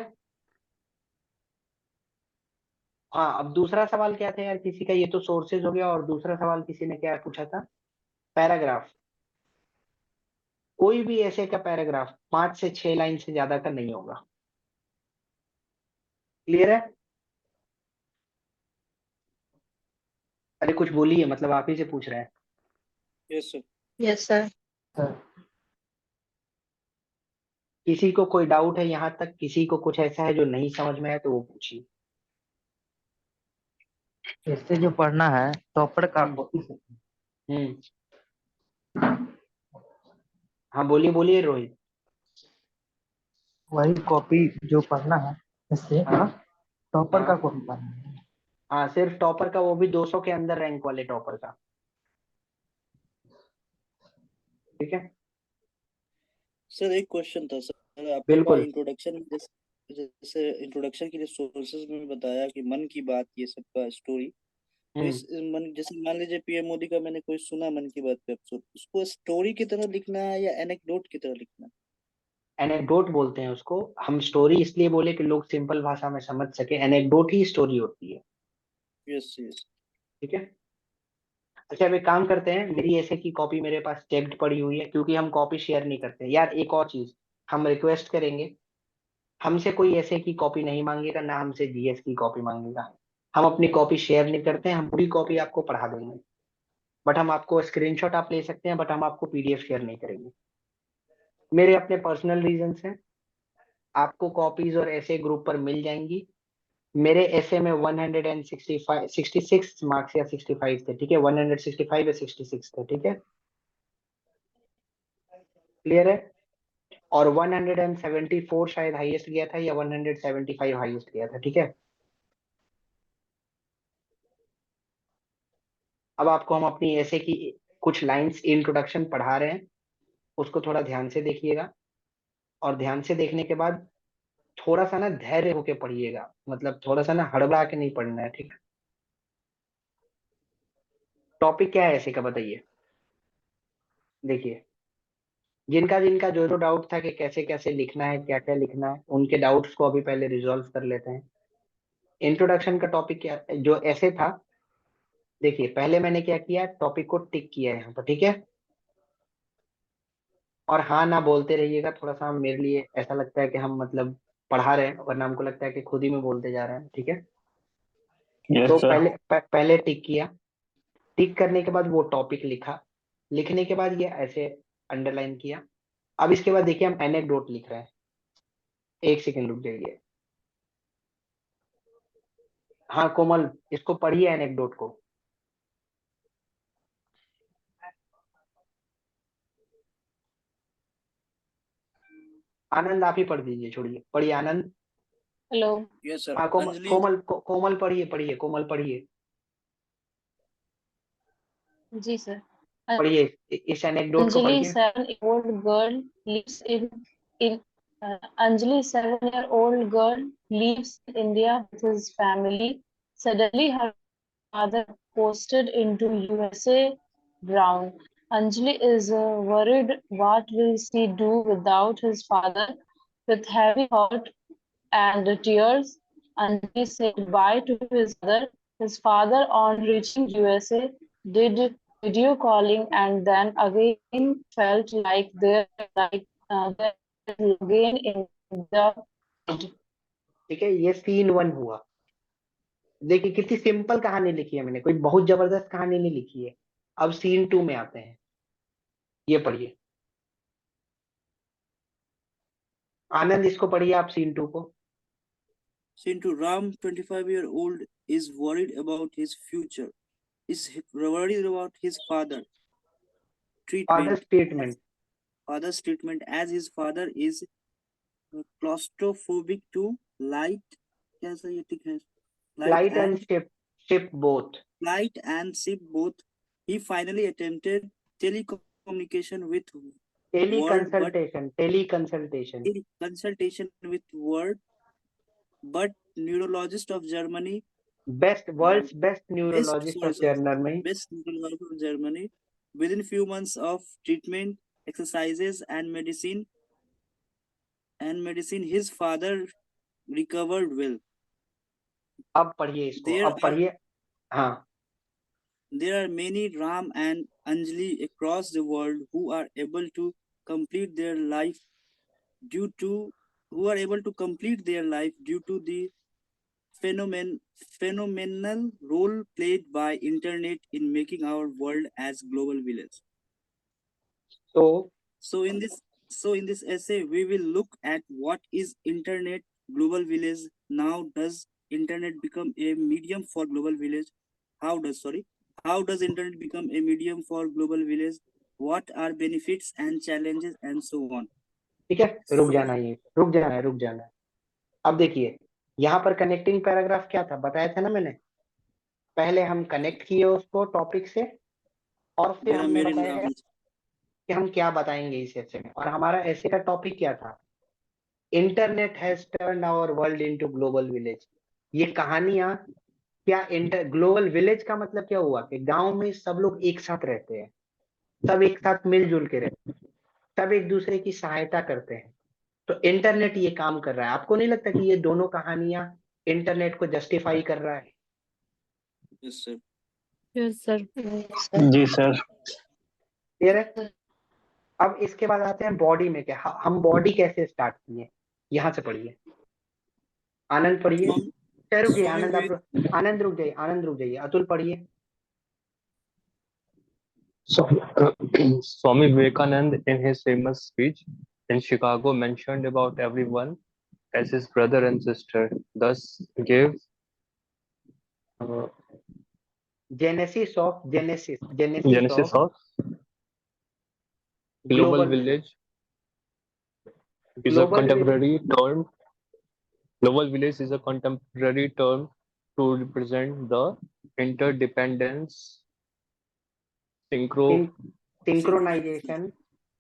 हाँ, अब दूसरा सवाल क्या था यार किसी का, ये तो सोर्सेज हो गया, और दूसरा सवाल किसी ने क्या पूछा था, पैराग्राफ। कोई भी ऐसे का पैराग्राफ 5 से 6 लाइन से ज्यादा का नहीं होगा, क्लियर है। अरे कुछ बोलिए, मतलब आप ही से पूछ रहे हैं। Yes sir. Yes sir. किसी को कोई डाउट है यहाँ तक, किसी को कुछ ऐसा है जो नहीं समझ में है तो वो पूछिए। इससे जो पढ़ना है टॉपर का कॉपी से। हाँ बोलिए बोलिए रोहित। वही कॉपी जो पढ़ना है इससे हाँ टॉपर का हाँ कॉपी पढ़ना है। हाँ, सिर्फ टॉपर का, वो भी 200 के अंदर रैंक वाले टॉपर का, ठीक है। सर एक क्वेश्चन था सर, आपका बिल्कुल। इंट्रोडक्शन में जैसे इंट्रोडक्शन के लिए सोर्सेज में बताया कि मन की बात ये सबका स्टोरी, तो इस मन जैसे मान लीजिए पीएम मोदी का मैंने कोई सुना मन की बात पे एपिसोड, उसको स्टोरी की तरह लिखना है या एनेक्डोट की तरह लिखना है? एनेक्डोट बोलते हैं उसको हम। स्टोरी इसलिए बोले कि लोग सिंपल भाषा में समझ सके, एनेक्डोट ही स्टोरी होती है। Yes yes. ठीक है। अच्छा अब एक काम करते हैं, मेरी ऐसे की कॉपी मेरे पास चेक्ड पड़ी हुई है, क्योंकि हम कॉपी शेयर नहीं करते यार। एक और चीज हम रिक्वेस्ट करेंगे, हमसे कोई ऐसे की कॉपी नहीं मांगेगा, ना हमसे जीएस की कॉपी मांगेगा। हम अपनी कॉपी शेयर नहीं करते हैं, हम पूरी कॉपी आपको पढ़ा देंगे, बट हम आपको स्क्रीनशॉट आप ले सकते हैं, बट हम आपको पीडीएफ शेयर नहीं करेंगे। मेरे अपने पर्सनल रीजंस हैं। आपको कॉपीज और ऐसे ग्रुप पर मिल जाएंगी। मेरे ऐसे में 165 66 मार्क्स या 65 थे, ठीक है। 165 या 66 थे, ठीक है। क्लियर है। और 174 शायद हाईएस्ट गया था, या 175 हाईएस्ट गया था, ठीक है। अब आपको हम अपनी ऐसे की कुछ लाइंस इंट्रोडक्शन पढ़ा रहे हैं, उसको थोड़ा ध्यान से देखिएगा। और ध्यान से देखने के बाद थोड़ा सा ना धैर्य होके पढ़िएगा, मतलब थोड़ा सा ना हड़बड़ा के नहीं पढ़ना है, ठीक है। टॉपिक क्या है ऐसे का बताइए। देखिए, जिनका जिनका जो जो डाउट था कि कैसे कैसे लिखना है, क्या क्या लिखना है, उनके डाउट्स को अभी पहले रिजॉल्व कर लेते हैं। इंट्रोडक्शन का टॉपिक क्या जो ऐसे था, देखिए पहले मैंने क्या किया, टॉपिक को टिक किया यहाँ पर, ठीक है। और हाँ ना बोलते रहिएगा, थोड़ा सा मेरे लिए ऐसा लगता है कि हम मतलब पढ़ा रहे हैं, वरना हमको लगता है कि खुद ही में बोलते जा रहे हैं, ठीक है। तो पहले टिक किया। टिक करने के बाद वो टॉपिक लिखा। लिखने के बाद ये ऐसे अंडरलाइन किया। अब इसके बाद देखिए हम एनेक्डोट लिख रहे हैं। एक सेकंड रुक जाइए। हाँ कोमल, इसको पढ़िए एनेक्डोट को। आनंद आप ही पढ़ दीजिए, छोड़िए, पढ़िए आनंद। हेलो। Yes sir. हाँ अंजलि। कोमल पढ़िए, पढ़िए कोमल पढ़िए। जी सर। पढ़िए इस एनेक्डोट को Anjali, पढ़िए। 7-year-old girl lives in Anjali, 7-year-old girl lives in India with his family. Suddenly, her father posted into USA drowned. Anjali is worried. What will she do without his father? With heavy heart and tears, Anjali said bye to his father. His father, on reaching USA, did video calling and then again felt like they're again in the. ठीक है, ये scene 1 हुआ। देखिए कितनी simple कहानी लिखी है मैंने, कोई बहुत जबरदस्त कहानी नहीं लिखी है। अब सीन 2 में आते हैं, ये पढ़िए आनंद, इसको पढ़िए आप सीन 2 को। Scene 2. Ram, 25-year-old, is worried about his future. Is worried about his father's treatment as his father is claustrophobic to light. कैसा ये ठीक है? Light and ship both. Light and ship both. He finally attempted telecommunication with Teleconsultation with Word, but neurologist of Germany, world's best neurologist of Germany, best neurologist of Germany, within few months of treatment, exercises and medicine, his father recovered well. अब पढ़िए इसको, अब पढ़िए। हाँ, there are many Ram and Anjali across the world who are able to complete their life due to the phenomenal role played by internet in making our world as global village. So in this essay we will look at what is internet global village. Now, does internet become a medium for global village? How does internet become a medium for global village? What are benefits and challenges and so on? ठीक है, रुक जाना है। अब देखिए यहाँ पर connecting paragraph क्या था, बताया था ना मैंने। पहले हम कनेक्ट किए उसको टॉपिक से, और फिर हमने बताया कि हम क्या बताएंगे इस ऐसे में। और हमारा ऐसे का टॉपिक क्या था, internet has turned our world into global village. ये कहानियां क्या, ग्लोबल विलेज का मतलब क्या हुआ कि गांव में सब लोग एक साथ रहते हैं, सब एक साथ मिलजुल के रहते हैं, सब एक दूसरे की सहायता करते हैं, तो इंटरनेट ये काम कर रहा है। आपको नहीं लगता कि ये दोनों कहानियां इंटरनेट को जस्टिफाई कर रहा है? Yes sir. Yes sir. जी सर। क्लियर है? अब इसके बाद आते हैं बॉडी में क्या। हम बॉडी कैसे स्टार्ट किए, यहाँ से पढ़िए। आनंद पढ़िए। रुक जाइए आनंद, आप आनंद रुक जाइए, आनंद रुक जाइए, अतुल पढ़िए। Swami Vivekananda, in his famous speech in Chicago, mentioned about everyone as his brother and sister, thus gave Genesis of Genesis of global village is a Global contemporary term. Global village is a contemporary term to represent the interdependence, synchronization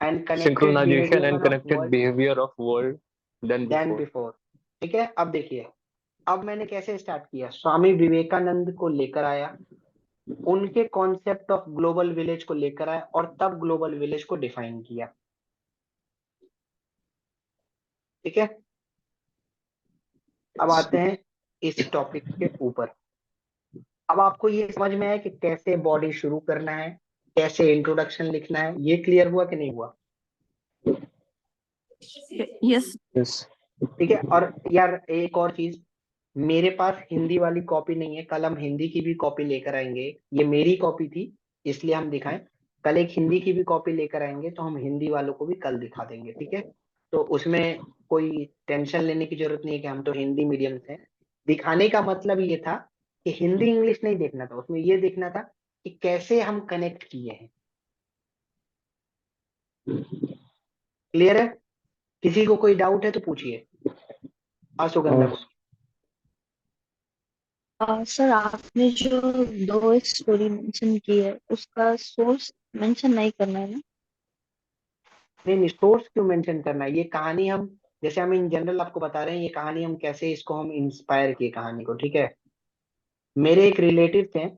and connected synchronization behavior and of connected world behavior of world than than before. before। ठीक है, अब देखिए, अब मैंने कैसे start किया। स्वामी विवेकानंद को लेकर आया, उनके कॉन्सेप्ट ऑफ ग्लोबल विलेज को लेकर आया और तब ग्लोबल विलेज को डिफाइन किया। ठीक है, अब आते हैं इस टॉपिक के ऊपर। अब आपको ये समझ में आया कि कैसे बॉडी शुरू करना है, कैसे इंट्रोडक्शन लिखना है, ये क्लियर हुआ कि नहीं हुआ? यस। ठीक है, और यार एक और चीज, मेरे पास हिंदी वाली कॉपी नहीं है, कल हम हिंदी की भी कॉपी लेकर आएंगे। ये मेरी कॉपी थी इसलिए हम दिखाएं, कल एक हिंदी की भी कॉपी लेकर आएंगे तो हम हिंदी वालों को भी कल दिखा देंगे। ठीक है, तो उसमें कोई टेंशन लेने की जरूरत नहीं है कि हम तो हिंदी मीडियम से। दिखाने का मतलब ये था कि हिंदी इंग्लिश नहीं देखना था, उसमें ये देखना था कि कैसे हम कनेक्ट किए हैं। क्लियर है? किसी को कोई डाउट है तो पूछिए। सुगंधा सर आपने जो 2 स्टोरी मेंशन की है उसका सोर्स मेंशन नहीं करना है ना? नहीं, सोर्स क्यों मेंशन करना है? ये कहानी हम, जैसे हम इन जनरल आपको बता रहे हैं, ये कहानी हम कैसे इसको हम इंस्पायर किए कहानी को। ठीक है, मेरे एक रिलेटिव थे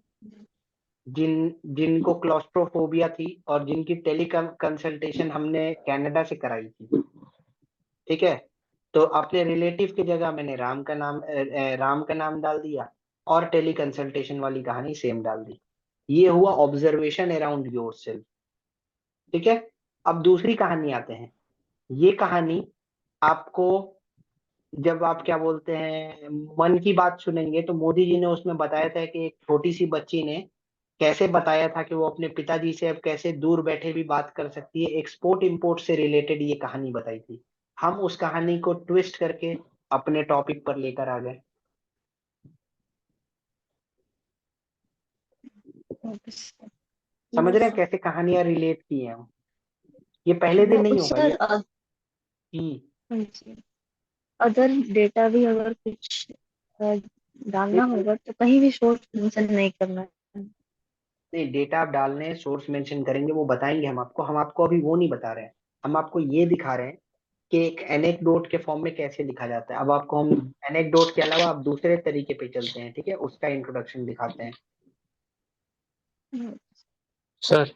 जिनको क्लॉस्ट्रोफोबिया थी और जिनकी टेली कंसल्टेशन हमने कनाडा से कराई थी। ठीक है, तो अपने रिलेटिव की जगह मैंने राम का नाम डाल दिया और टेली कंसल्टेशन वाली कहानी सेम डाल दी। ये हुआ ऑब्जर्वेशन अराउंड योरसेल्फ। ठीक है, अब दूसरी कहानी आते हैं। ये कहानी आपको, जब आप क्या बोलते हैं मन की बात सुनेंगे तो मोदी जी ने उसमें बताया था कि एक छोटी सी बच्ची ने कैसे बताया था कि वो अपने पिताजी से अब कैसे दूर बैठे भी बात कर सकती है। एक्सपोर्ट इंपोर्ट से रिलेटेड ये कहानी बताई थी। हम उस कहानी को ट्विस्ट करके अपने टॉपिक पर लेकर आ गए। समझ रहे हैं कैसे कहानियां रिलेट की हैं? ये पहले दिन नहीं होगा ये। अदर डेटा भी अगर कुछ डालना होगा तो कहीं भी सोर्स मेंशन नहीं करना है। नहीं, डेटा आप डालने हैं, सोर्स मेंशन करेंगे, वो बताएंगे हम आपको अभी वो नहीं बता रहे हैं। हम आपको ये दिखा रहे हैं कि एक एनेक्डोट के फॉर्म में कैसे लिखा जाता है। अब आपको हम एनेक्डोट के अलावा आप दूसरे तरीके पे चलते हैं। ठीक है, उसका इंट्रोडक्शन दिखाते हैं। सर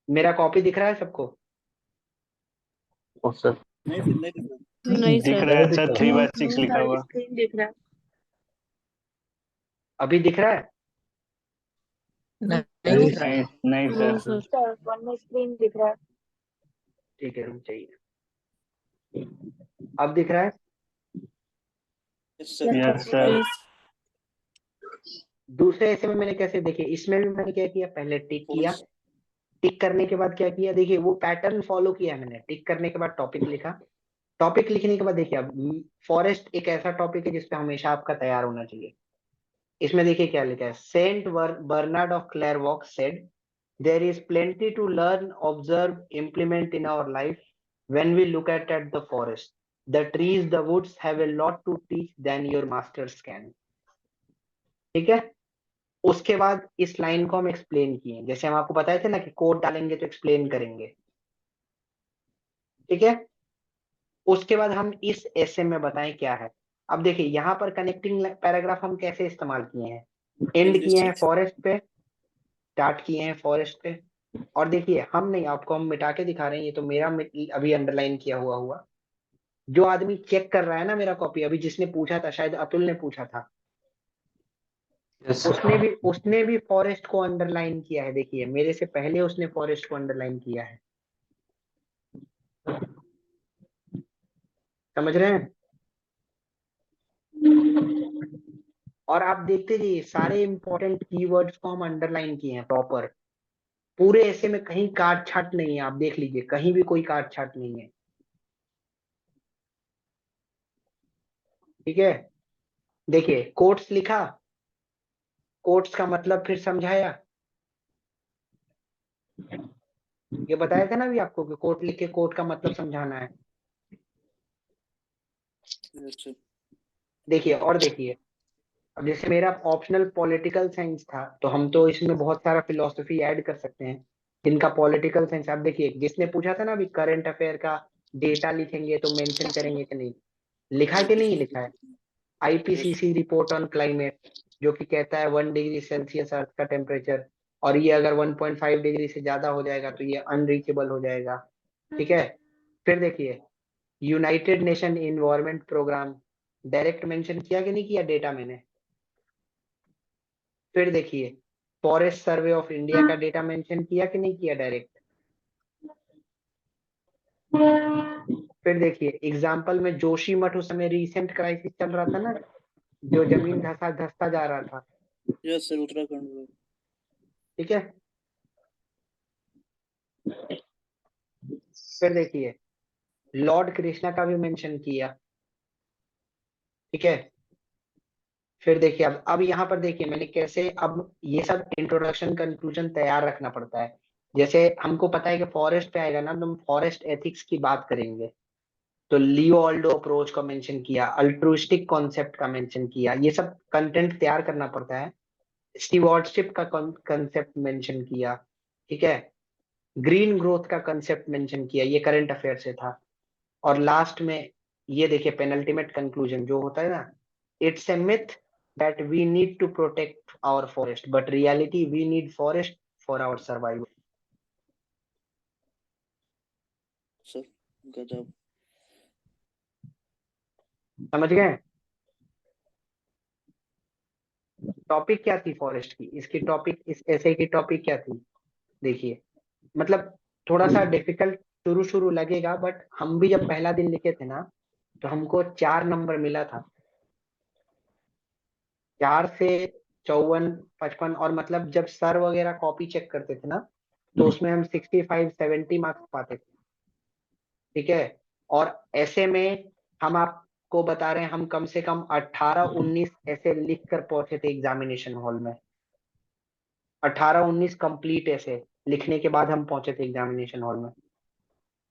मेरा कॉपी दिख रहा है सबको? सर नहीं दिख सर। रहा है सर, 3/6 लिखा हुआ। स्क्रीन दिख रहा है। अभी दिख रहा है? नहीं दिख रहा है। नहीं नो सर। सर। वन में स्क्रीन दिख रहा है। ठीक है, रुक जाइए। अब दिख रहा है? Yes sir. दूसरे ऐसे में मैंने कैसे, देखिए इसमें भी मैंने क्या किया, पहले टिक किया, टिक करने के बाद क्या किया, देखिए वो पैटर्न फॉलो किया मैंने। टिक करने के बाद टॉपिक लिखा, टॉपिक लिखने के बाद देखिए अब फॉरेस्ट एक ऐसा टॉपिक है जिसपे हमेशा आपका तैयार होना चाहिए। इसमें देखिए क्या लिखा है, Saint Bernard of Clairvaux said there is plenty to learn, observe, implement in our life when we look at the forest, the trees, the woods have a lot to teach than your masters can. ठीक है, उसके बाद इस line को हम explain किए, जैसे हम आपको बताए थे ना कि कोड डालेंगे तो एक्सप्लेन करेंगे। ठीक है, उसके बाद हम इस एसे में बताएं क्या है। अब देखिए यहाँ पर कनेक्टिंग पैराग्राफ हम कैसे इस्तेमाल किए हैं, एंड किए हैं फॉरेस्ट पे, स्टार्ट किए हैं फॉरेस्ट पे, और देखिए हम नहीं, आपको हम मिटा के दिखा रहे हैं, ये तो मेरा अभी अंडरलाइन किया हुआ। जो आदमी चेक कर रहा है ना मेरा कॉपी, अभी जिसने पूछा था, शायद अतुल ने पूछा था, उसने भी फॉरेस्ट को अंडरलाइन किया है। देखिए मेरे से पहले उसने फॉरेस्ट को अंडरलाइन किया है, समझ रहे हैं? और आप देखते जाइए, सारे इंपॉर्टेंट कीवर्ड्स को हम अंडरलाइन किए हैं प्रॉपर। पूरे ऐसे में कहीं काट छाट नहीं है, आप देख लीजिए, कहीं भी कोई काट छाट नहीं है। ठीक है, देखिए कोट्स लिखा, कोट्स का मतलब फिर समझाया। ये बताया था ना अभी आपको कि कोट लिख के कोट का मतलब समझाना है। देखिए और देखिए, अब जैसे मेरा ऑप्शनल पॉलिटिकल साइंस था, तो हम तो इसमें बहुत सारा फिलोसफी ऐड कर सकते हैं। जिनका पॉलिटिकल साइंस, आप देखिए जिसने पूछा था ना अभी, करंट अफेयर का डेटा लिखेंगे तो मेंशन करेंगे कि नहीं, लिखा है कि नहीं लिखा है? आईपीसीसी रिपोर्ट ऑन क्लाइमेट, जो कि कहता है 1 डिग्री सेल्सियस अर्थ का टेम्परेचर, और ये अगर 1.5 डिग्री से ज्यादा हो जाएगा तो ये अनरीचेबल हो जाएगा। ठीक है, फिर देखिए United Nation Environment Programme, direct mention किया कि नहीं किया डेटा मैंने? फिर देखिए फॉरेस्ट सर्वे ऑफ इंडिया का डेटा मेंशन किया कि नहीं किया डायरेक्ट? फिर देखिए एग्जाम्पल में जोशीमठ, उस समय रिसेंट क्राइसिस चल रहा था ना, जो जमीन धसता जा रहा था। यस सर, उत्तराखंड में। ठीक है, फिर देखिए लॉर्ड कृष्णा का भी मेंशन किया। ठीक है, फिर देखिए अब यहाँ पर देखिए मैंने कैसे, अब ये सब इंट्रोडक्शन कंक्लूजन तैयार रखना पड़ता है। जैसे हमको पता है कि फॉरेस्ट पे आएगा ना, तो हम फॉरेस्ट एथिक्स की बात करेंगे, तो लियो ऑल्डो अप्रोच का मेंशन किया, अल्ट्रुइस्टिक कॉन्सेप्ट का मेंशन किया, ये सब कंटेंट तैयार करना पड़ता है। स्टीवॉर्डशिप का कंसेप्ट मेंशन किया। ठीक है, ग्रीन ग्रोथ का कंसेप्ट मेंशन किया, ये करंट अफेयर से था। और लास्ट में ये देखिए पेनल्टीमेट कंक्लूजन जो होता है ना, it's a myth that we need to protect our forest, but reality we need forest for our survival. Sir गजब, समझ गए? टॉपिक क्या थी फॉरेस्ट की, इसकी टॉपिक, इस ऐसे की टॉपिक क्या थी? देखिए मतलब थोड़ा सा डिफिकल्ट शुरू लगेगा, बट हम भी जब पहला दिन लिखे थे ना, तो हमको 4 नंबर मिला था, 4 से 54 55। और मतलब जब सर वगैरह कॉपी चेक करते थे ना, तो उसमें हम 65-70 मार्क्स पाते थे। ठीक है, और ऐसे में हम आपको बता रहे हैं, हम कम से कम 18-19 ऐसे लिख कर पहुंचे थे एग्जामिनेशन हॉल में। 18-19 कंप्लीट ऐसे लिखने के बाद हम पहुंचे थे एग्जामिनेशन हॉल में।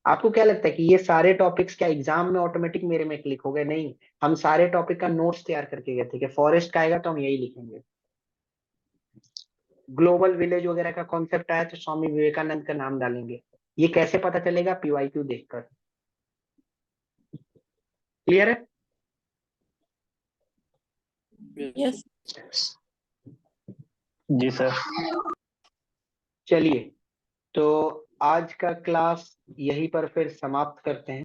आपको क्या लगता है कि ये सारे टॉपिक्स क्या एग्जाम में ऑटोमेटिक मेरे में क्लिक हो गए? नहीं, हम सारे टॉपिक का नोट्स तैयार करके गए थे कि फॉरेस्ट का आएगा तो हम यही लिखेंगे। ग्लोबल विलेज वगैरह का कॉन्सेप्ट आया तो स्वामी विवेकानंद का नाम डालेंगे। ये कैसे पता चलेगा? पीवाईक्यू देखकर। क्लियर है? यस। जी सर। चलिए, तो आज का क्लास यहीं पर फिर समाप्त करते हैं।